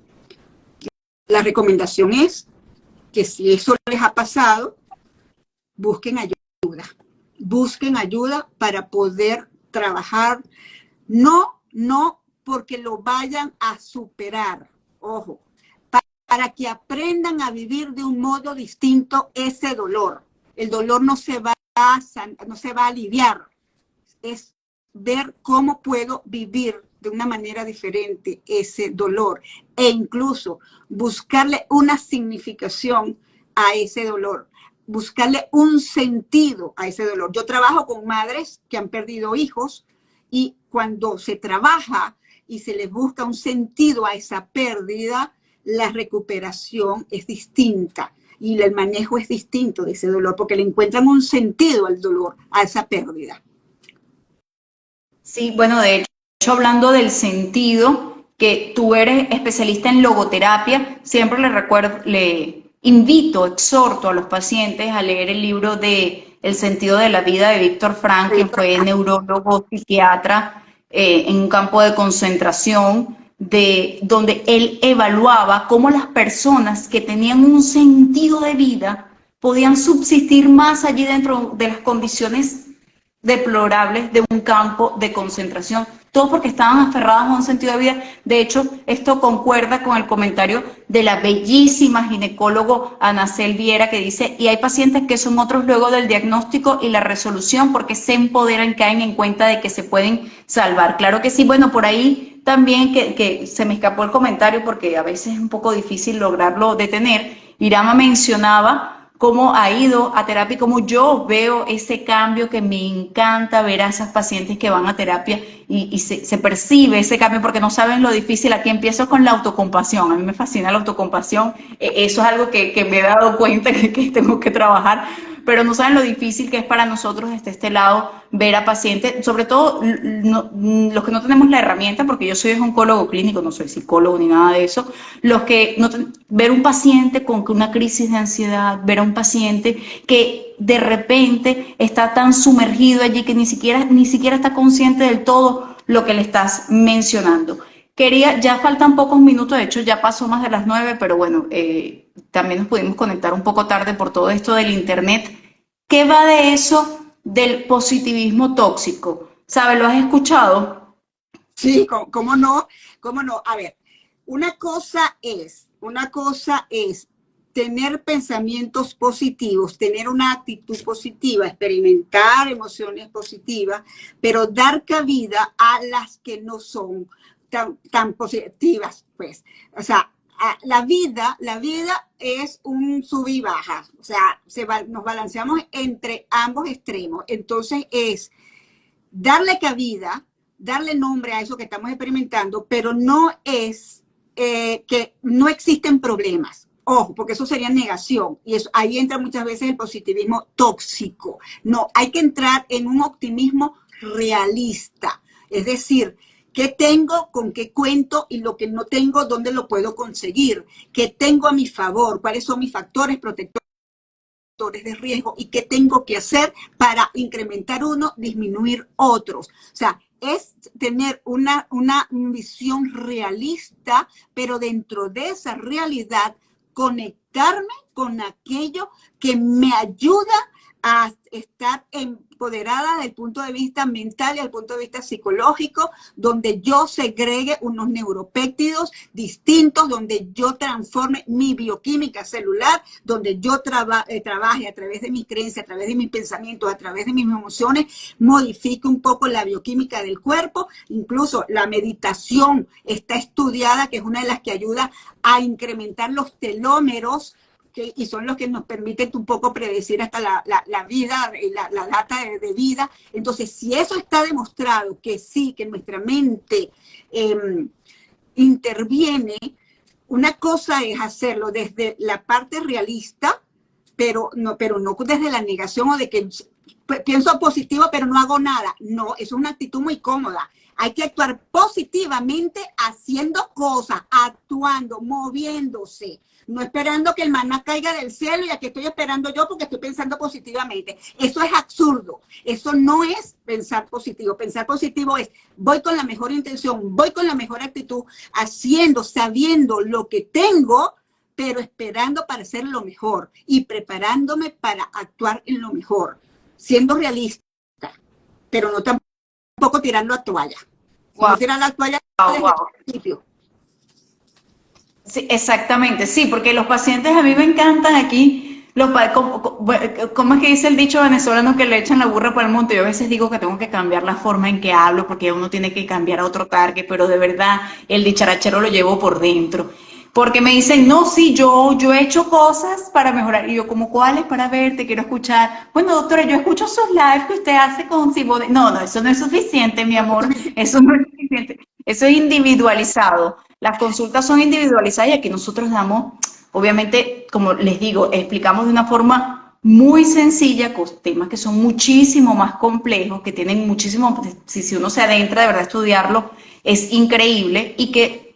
La recomendación es que si eso les ha pasado, busquen ayuda. Busquen ayuda para poder trabajar. No porque lo vayan a superar. Ojo, para que aprendan a vivir de un modo distinto ese dolor. El dolor no se va a aliviar. Es ver cómo puedo vivir de una manera diferente ese dolor e incluso buscarle una significación a ese dolor, buscarle un sentido a ese dolor. Yo trabajo con madres que han perdido hijos y cuando se trabaja y se les busca un sentido a esa pérdida, la recuperación es distinta y el manejo es distinto de ese dolor porque le encuentran un sentido al dolor, a esa pérdida. Sí, bueno, de hecho, hablando del sentido, que tú eres especialista en logoterapia, siempre le recuerdo, le invito, exhorto a los pacientes a leer el libro de El sentido de la vida de Víctor Frank, quien fue neurólogo, psiquiatra, en un campo de concentración, donde él evaluaba cómo las personas que tenían un sentido de vida podían subsistir más allí dentro de las condiciones deplorables de un campo de concentración, todo porque estaban aferrados a un sentido de vida. De hecho, esto concuerda con el comentario de la bellísima ginecólogo Anacel Viera, que dice, y hay pacientes que son otros luego del diagnóstico y la resolución porque se empoderan, caen en cuenta de que se pueden salvar. Claro que sí, bueno, por ahí también que se me escapó el comentario porque a veces es un poco difícil lograrlo detener. Irama mencionaba cómo ha ido a terapia y cómo yo veo ese cambio, que me encanta ver a esas pacientes que van a terapia y se percibe ese cambio porque no saben lo difícil. Aquí empiezo con la autocompasión. A mí me fascina la autocompasión. Eso es algo que me he dado cuenta que tengo que trabajar, pero no saben lo difícil que es para nosotros desde este lado ver a pacientes, sobre todo los que no tenemos la herramienta, porque yo soy oncólogo clínico, no soy psicólogo ni nada de eso, los que no ver un paciente con una crisis de ansiedad, ver a un paciente que de repente está tan sumergido allí que ni siquiera está consciente del todo lo que le estás mencionando. Ya faltan pocos minutos, de hecho ya pasó más de las 9, pero bueno, también nos pudimos conectar un poco tarde por todo esto del internet. ¿Qué va de eso del positivismo tóxico? ¿Sabes? ¿Lo has escuchado? Sí, ¿cómo no? ¿Cómo no? A ver, una cosa es tener pensamientos positivos, tener una actitud positiva, experimentar emociones positivas, pero dar cabida a las que no son tan positivas, pues. O sea, la vida es un sub y baja, o sea, nos balanceamos entre ambos extremos. Entonces es darle cabida, darle nombre a eso que estamos experimentando, pero no es que no existen problemas. Ojo, porque eso sería negación. Y eso, ahí entra muchas veces el positivismo tóxico. No, hay que entrar en un optimismo realista. Es decir, ¿qué tengo, con qué cuento y lo que no tengo, dónde lo puedo conseguir? ¿Qué tengo a mi favor? ¿Cuáles son mis factores protectores de riesgo y qué tengo que hacer para incrementar uno, disminuir otros? O sea, es tener una visión realista, pero dentro de esa realidad conectarme con aquello que me ayuda a estar empoderada desde el punto de vista mental y desde el punto de vista psicológico, donde yo segregue unos neuropéptidos distintos, donde yo transforme mi bioquímica celular, donde yo trabaje a través de mis creencias, a través de mis pensamientos, a través de mis emociones, modifique un poco la bioquímica del cuerpo. Incluso la meditación está estudiada, que es una de las que ayuda a incrementar los telómeros, y son los que nos permiten un poco predecir hasta la vida, la data de vida. Entonces, si eso está demostrado que sí, que nuestra mente interviene, una cosa es hacerlo desde la parte realista, pero no desde la negación o de que pienso positivo, pero no hago nada. No, eso es una actitud muy cómoda. Hay que actuar positivamente haciendo cosas, actuando, moviéndose. No esperando que el maná caiga del cielo y aquí estoy esperando yo porque estoy pensando positivamente. Eso es absurdo. Eso no es pensar positivo. Pensar positivo es voy con la mejor intención, voy con la mejor actitud, haciendo, sabiendo lo que tengo, pero esperando para hacer lo mejor y preparándome para actuar en lo mejor. Siendo realista, pero no tampoco tirando la toalla. Wow, No tirar la toalla wow, desde wow. el principio. Sí, exactamente, sí, porque los pacientes a mí me encantan aquí, ¿cómo es que dice el dicho venezolano que le echan la burra para el monte? Yo a veces digo que tengo que cambiar la forma en que hablo porque uno tiene que cambiar a otro target, pero de verdad el dicharachero lo llevo por dentro. Porque me dicen, no, sí, yo he hecho cosas para mejorar. Y yo, como, ¿cuáles? Para ver, te quiero escuchar. Bueno, doctora, yo escucho sus lives que usted hace con Sibode. No, no, eso no es suficiente, mi amor. Eso no es suficiente. Eso es individualizado. Las consultas son individualizadas y aquí nosotros damos, obviamente, como les digo, explicamos de una forma muy sencilla, con temas que son muchísimo más complejos, que tienen muchísimo, si uno se adentra de verdad a estudiarlo, es increíble y que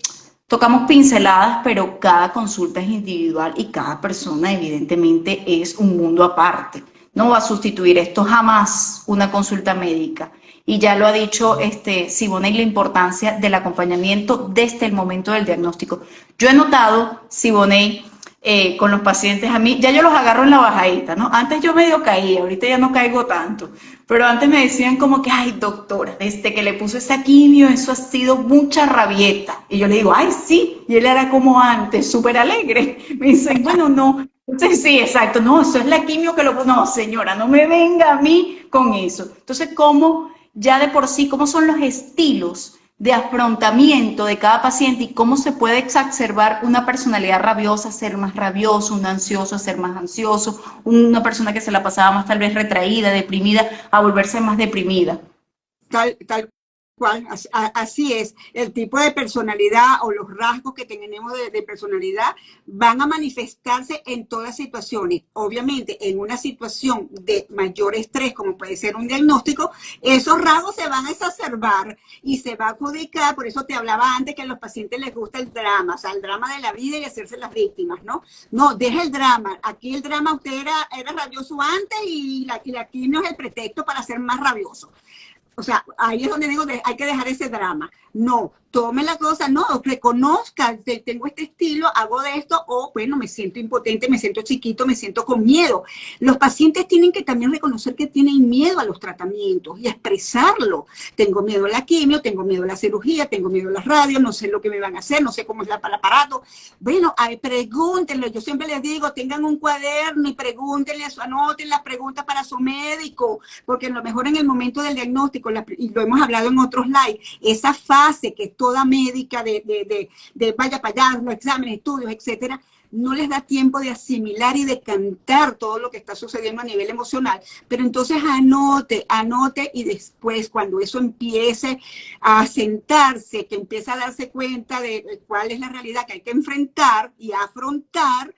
tocamos pinceladas, pero cada consulta es individual y cada persona evidentemente es un mundo aparte. No va a sustituir esto jamás una consulta médica. Y ya lo ha dicho Siboney, la importancia del acompañamiento desde el momento del diagnóstico. Yo he notado, Siboney, con los pacientes, a mí, ya yo los agarro en la bajadita, ¿no? Antes yo medio caía, ahorita ya no caigo tanto, pero antes me decían como que, ay, doctora, desde que le puso esa quimio, eso ha sido mucha rabieta. Y yo le digo, ay, sí, y él era como antes, súper alegre. Me dicen, bueno, no, entonces, sí, exacto, no, eso es la quimio que lo... No, señora, no me venga a mí con eso. Entonces, ¿cómo ya de por sí, cómo son los estilos de afrontamiento de cada paciente y cómo se puede exacerbar una personalidad rabiosa, ser más rabioso, un ansioso, ser más ansioso, una persona que se la pasaba más tal vez retraída, deprimida, a volverse más deprimida? Tal cual, así es. El tipo de personalidad o los rasgos que tenemos de personalidad van a manifestarse en todas situaciones. Obviamente, en una situación de mayor estrés, como puede ser un diagnóstico, esos rasgos se van a exacerbar y se va a adjudicar. Por eso te hablaba antes que a los pacientes les gusta el drama, o sea, el drama de la vida y hacerse las víctimas, ¿no? No, deja el drama. Aquí el drama usted era rabioso antes y la quimio es el pretexto para ser más rabioso. O sea, ahí es donde digo, hay que dejar ese drama. No, tome la cosa, no, reconozca, tengo este estilo, hago de esto, o bueno, me siento impotente, me siento chiquito, me siento con miedo. Los pacientes tienen que también reconocer que tienen miedo a los tratamientos y expresarlo. Tengo miedo a la quimio, tengo miedo a la cirugía, tengo miedo a las radios, no sé lo que me van a hacer, no sé cómo es el aparato. Bueno, pregúntenle, yo siempre les digo, tengan un cuaderno y pregúntenle, anoten las preguntas para su médico, porque a lo mejor en el momento del diagnóstico, y lo hemos hablado en otros live, esa fase que toda médica de vaya para allá, los exámenes, estudios, etcétera, no les da tiempo de asimilar y de cantar todo lo que está sucediendo a nivel emocional. Pero entonces anote y después cuando eso empiece a sentarse, que empiece a darse cuenta de cuál es la realidad que hay que enfrentar y afrontar,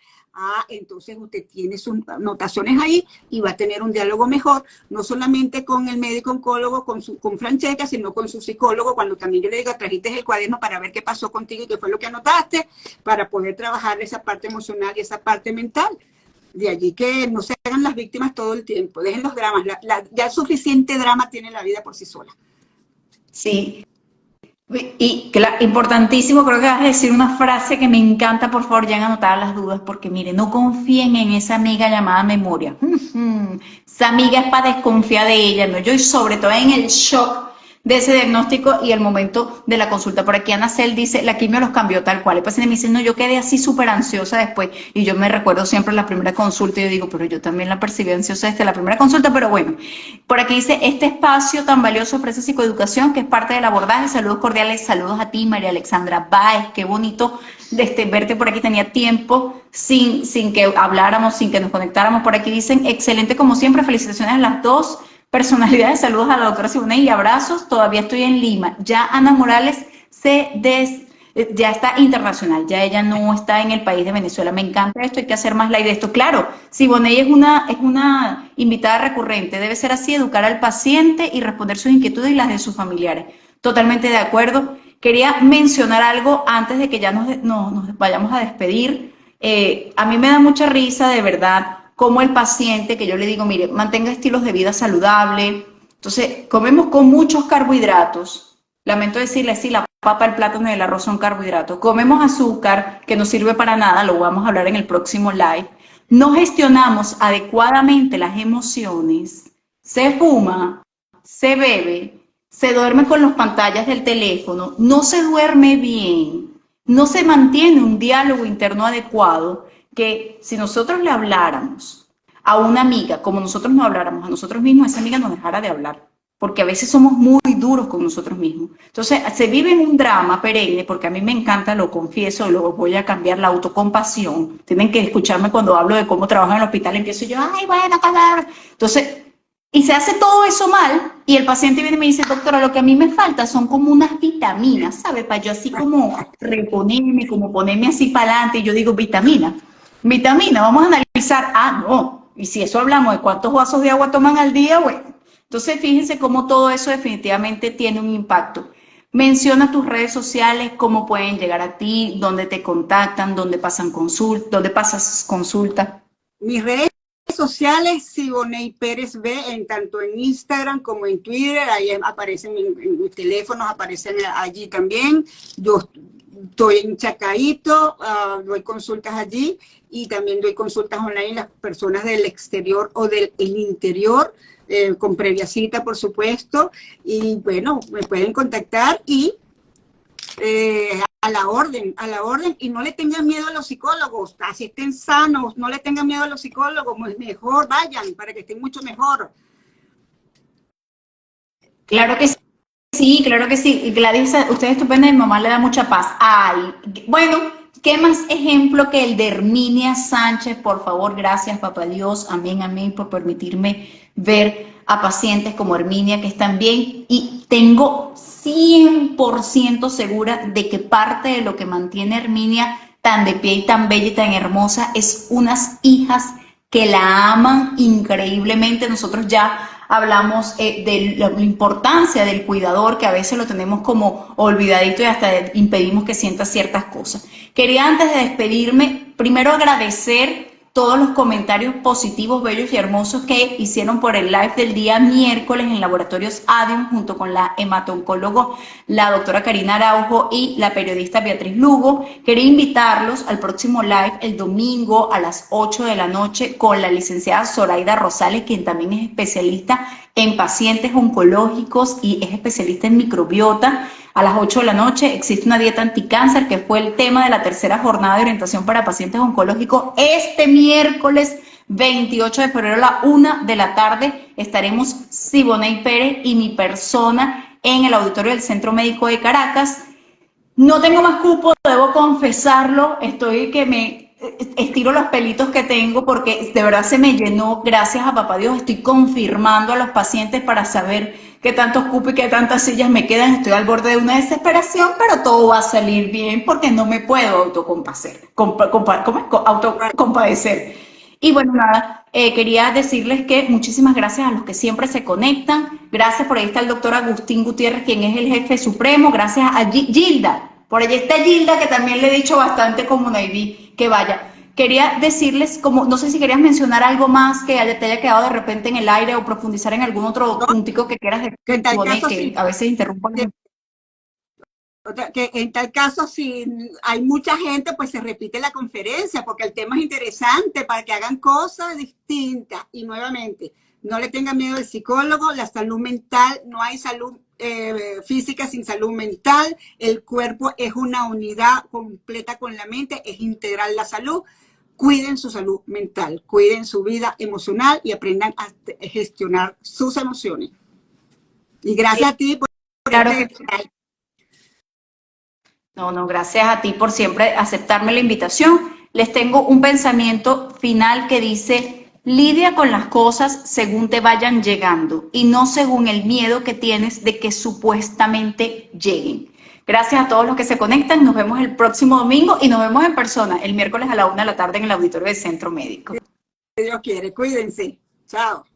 entonces usted tiene sus anotaciones ahí y va a tener un diálogo mejor, no solamente con el médico oncólogo, con Francesca, sino con su psicólogo, cuando también yo le digo, trajiste el cuaderno para ver qué pasó contigo y qué fue lo que anotaste, para poder trabajar esa parte emocional y esa parte mental. De allí que no se hagan las víctimas todo el tiempo, dejen los dramas, ya suficiente drama tiene la vida por sí sola. Sí. Y importantísimo, creo que vas a decir una frase que me encanta, por favor, ya han anotado las dudas, porque mire, no confíen en esa amiga llamada memoria. Esa amiga es para desconfiar de ella, ¿no? Yo, y sobre todo en el shock de ese diagnóstico y el momento de la consulta. Por aquí Ana Cel dice, la quimio los cambió tal cual. El paciente me dice, no, yo quedé así súper ansiosa después. Y yo me recuerdo siempre la primera consulta y yo digo, pero yo también la percibí ansiosa desde la primera consulta, pero bueno. Por aquí dice, este espacio tan valioso ofrece psicoeducación, que es parte del abordaje. Saludos cordiales, saludos a ti, María Alexandra Báez. Qué bonito verte por aquí. Tenía tiempo sin que habláramos, sin que nos conectáramos. Por aquí dicen, excelente como siempre, felicitaciones a las dos personalidades, saludos a la doctora Siboney y abrazos, todavía estoy en Lima. Ya Ana Morales se ya está internacional, ya ella no está en el país de Venezuela. Me encanta esto, hay que hacer más live de esto. Claro, Siboney es una invitada recurrente, debe ser así, educar al paciente y responder sus inquietudes y las de sus familiares. Totalmente de acuerdo. Quería mencionar algo antes de que ya nos vayamos a despedir. A mí me da mucha risa, de verdad, como el paciente, que yo le digo, mire, mantenga estilos de vida saludable. Entonces, comemos con muchos carbohidratos. Lamento decirle, sí, la papa, el plátano y el arroz son carbohidratos. Comemos azúcar, que no sirve para nada, lo vamos a hablar en el próximo live. No gestionamos adecuadamente las emociones. Se fuma, se bebe, se duerme con las pantallas del teléfono, no se duerme bien, no se mantiene un diálogo interno adecuado, que si nosotros le habláramos a una amiga como nosotros nos habláramos a nosotros mismos, esa amiga nos dejara de hablar, porque a veces somos muy duros con nosotros mismos. Entonces se vive en un drama perenne, porque a mí me encanta, lo confieso, lo voy a cambiar, la autocompasión. Tienen que escucharme cuando hablo de cómo trabajo en el hospital, empiezo yo, ay, bueno, callar. Entonces, y se hace todo eso mal, y el paciente viene y me dice, doctora, lo que a mí me falta son como unas vitaminas, ¿sabe? Para yo así como reponerme, como ponerme así para adelante, y yo digo, vitamina, vamos a analizar, no, y si eso hablamos de cuántos vasos de agua toman al día, bueno, entonces fíjense cómo todo eso definitivamente tiene un impacto. Menciona tus redes sociales, cómo pueden llegar a ti, dónde te contactan, dónde pasas consulta. Mis redes sociales, Siboney Pérez B, tanto en Instagram como en Twitter, ahí aparecen mis teléfonos, aparecen allí también. Yo estoy en Chacaito, doy consultas allí y también doy consultas online a las personas del exterior o del interior, con previa cita, por supuesto. Y bueno, me pueden contactar y a la orden, y no le tengan miedo a los psicólogos, así estén sanos, no le tengan miedo a los psicólogos, mejor vayan para que estén mucho mejor. Claro que sí, claro que sí. Y Gladys, usted es estupenda y mi mamá le da mucha paz. Ay, bueno, ¿qué más ejemplo que el de Herminia Sánchez? Por favor, gracias, papá Dios. Amén, amén, por permitirme ver a pacientes como Herminia que están bien. Y tengo 100% segura de que parte de lo que mantiene a Herminia tan de pie y tan bella y tan hermosa es unas hijas que la aman increíblemente. Nosotros ya hablamos de la importancia del cuidador, que a veces lo tenemos como olvidadito y hasta impedimos que sienta ciertas cosas. Quería, antes de despedirme, primero agradecer todos los comentarios positivos, bellos y hermosos que hicieron por el live del día miércoles en Laboratorios Adium, junto con la hematoncólogo, la doctora Karina Araujo y la periodista Beatriz Lugo. Quería invitarlos al próximo live el domingo a las 8 de la noche con la licenciada Zoraida Rosales, quien también es especialista en pacientes oncológicos y es especialista en microbiota. A las 8 de la noche existe una dieta anticáncer, que fue el tema de la tercera jornada de orientación para pacientes oncológicos. Este miércoles 28 de febrero a la 1 de la tarde estaremos Siboney Pérez y mi persona en el auditorio del Centro Médico de Caracas. No tengo más cupo, debo confesarlo, estoy que me estiro los pelitos que tengo porque de verdad se me llenó, gracias a papá Dios. Estoy confirmando a los pacientes para saber qué tantos cupos y qué tantas sillas me quedan. Estoy al borde de una desesperación, pero todo va a salir bien porque no me puedo autocompadecer. Y bueno, nada, quería decirles que muchísimas gracias a los que siempre se conectan. Gracias, por ahí está el doctor Agustín Gutiérrez, quien es el jefe supremo. Gracias a Gilda. Por allí está Gilda, que también le he dicho bastante como Navy que vaya. Quería decirles, como, no sé si querías mencionar algo más que te haya quedado de repente en el aire o profundizar en algún otro puntico que quieras decir, Que en tal caso, que sí, a veces interrumpo. que en tal caso, si hay mucha gente, pues se repite la conferencia, porque el tema es interesante, para que hagan cosas distintas. Y nuevamente, no le tengan miedo al psicólogo, la salud mental, no hay salud física sin salud mental, el cuerpo es una unidad completa con la mente, es integral la salud. Cuiden su salud mental, cuiden su vida emocional y aprendan a gestionar sus emociones. Y gracias a ti por Claro que no, gracias a ti por siempre aceptarme la invitación. Les tengo un pensamiento final que dice: lidia con las cosas según te vayan llegando y no según el miedo que tienes de que supuestamente lleguen. Gracias a todos los que se conectan. Nos vemos el próximo domingo y nos vemos en persona el miércoles a la 1 de la tarde en el auditorio del Centro Médico. Si Dios quiere, cuídense. Chao.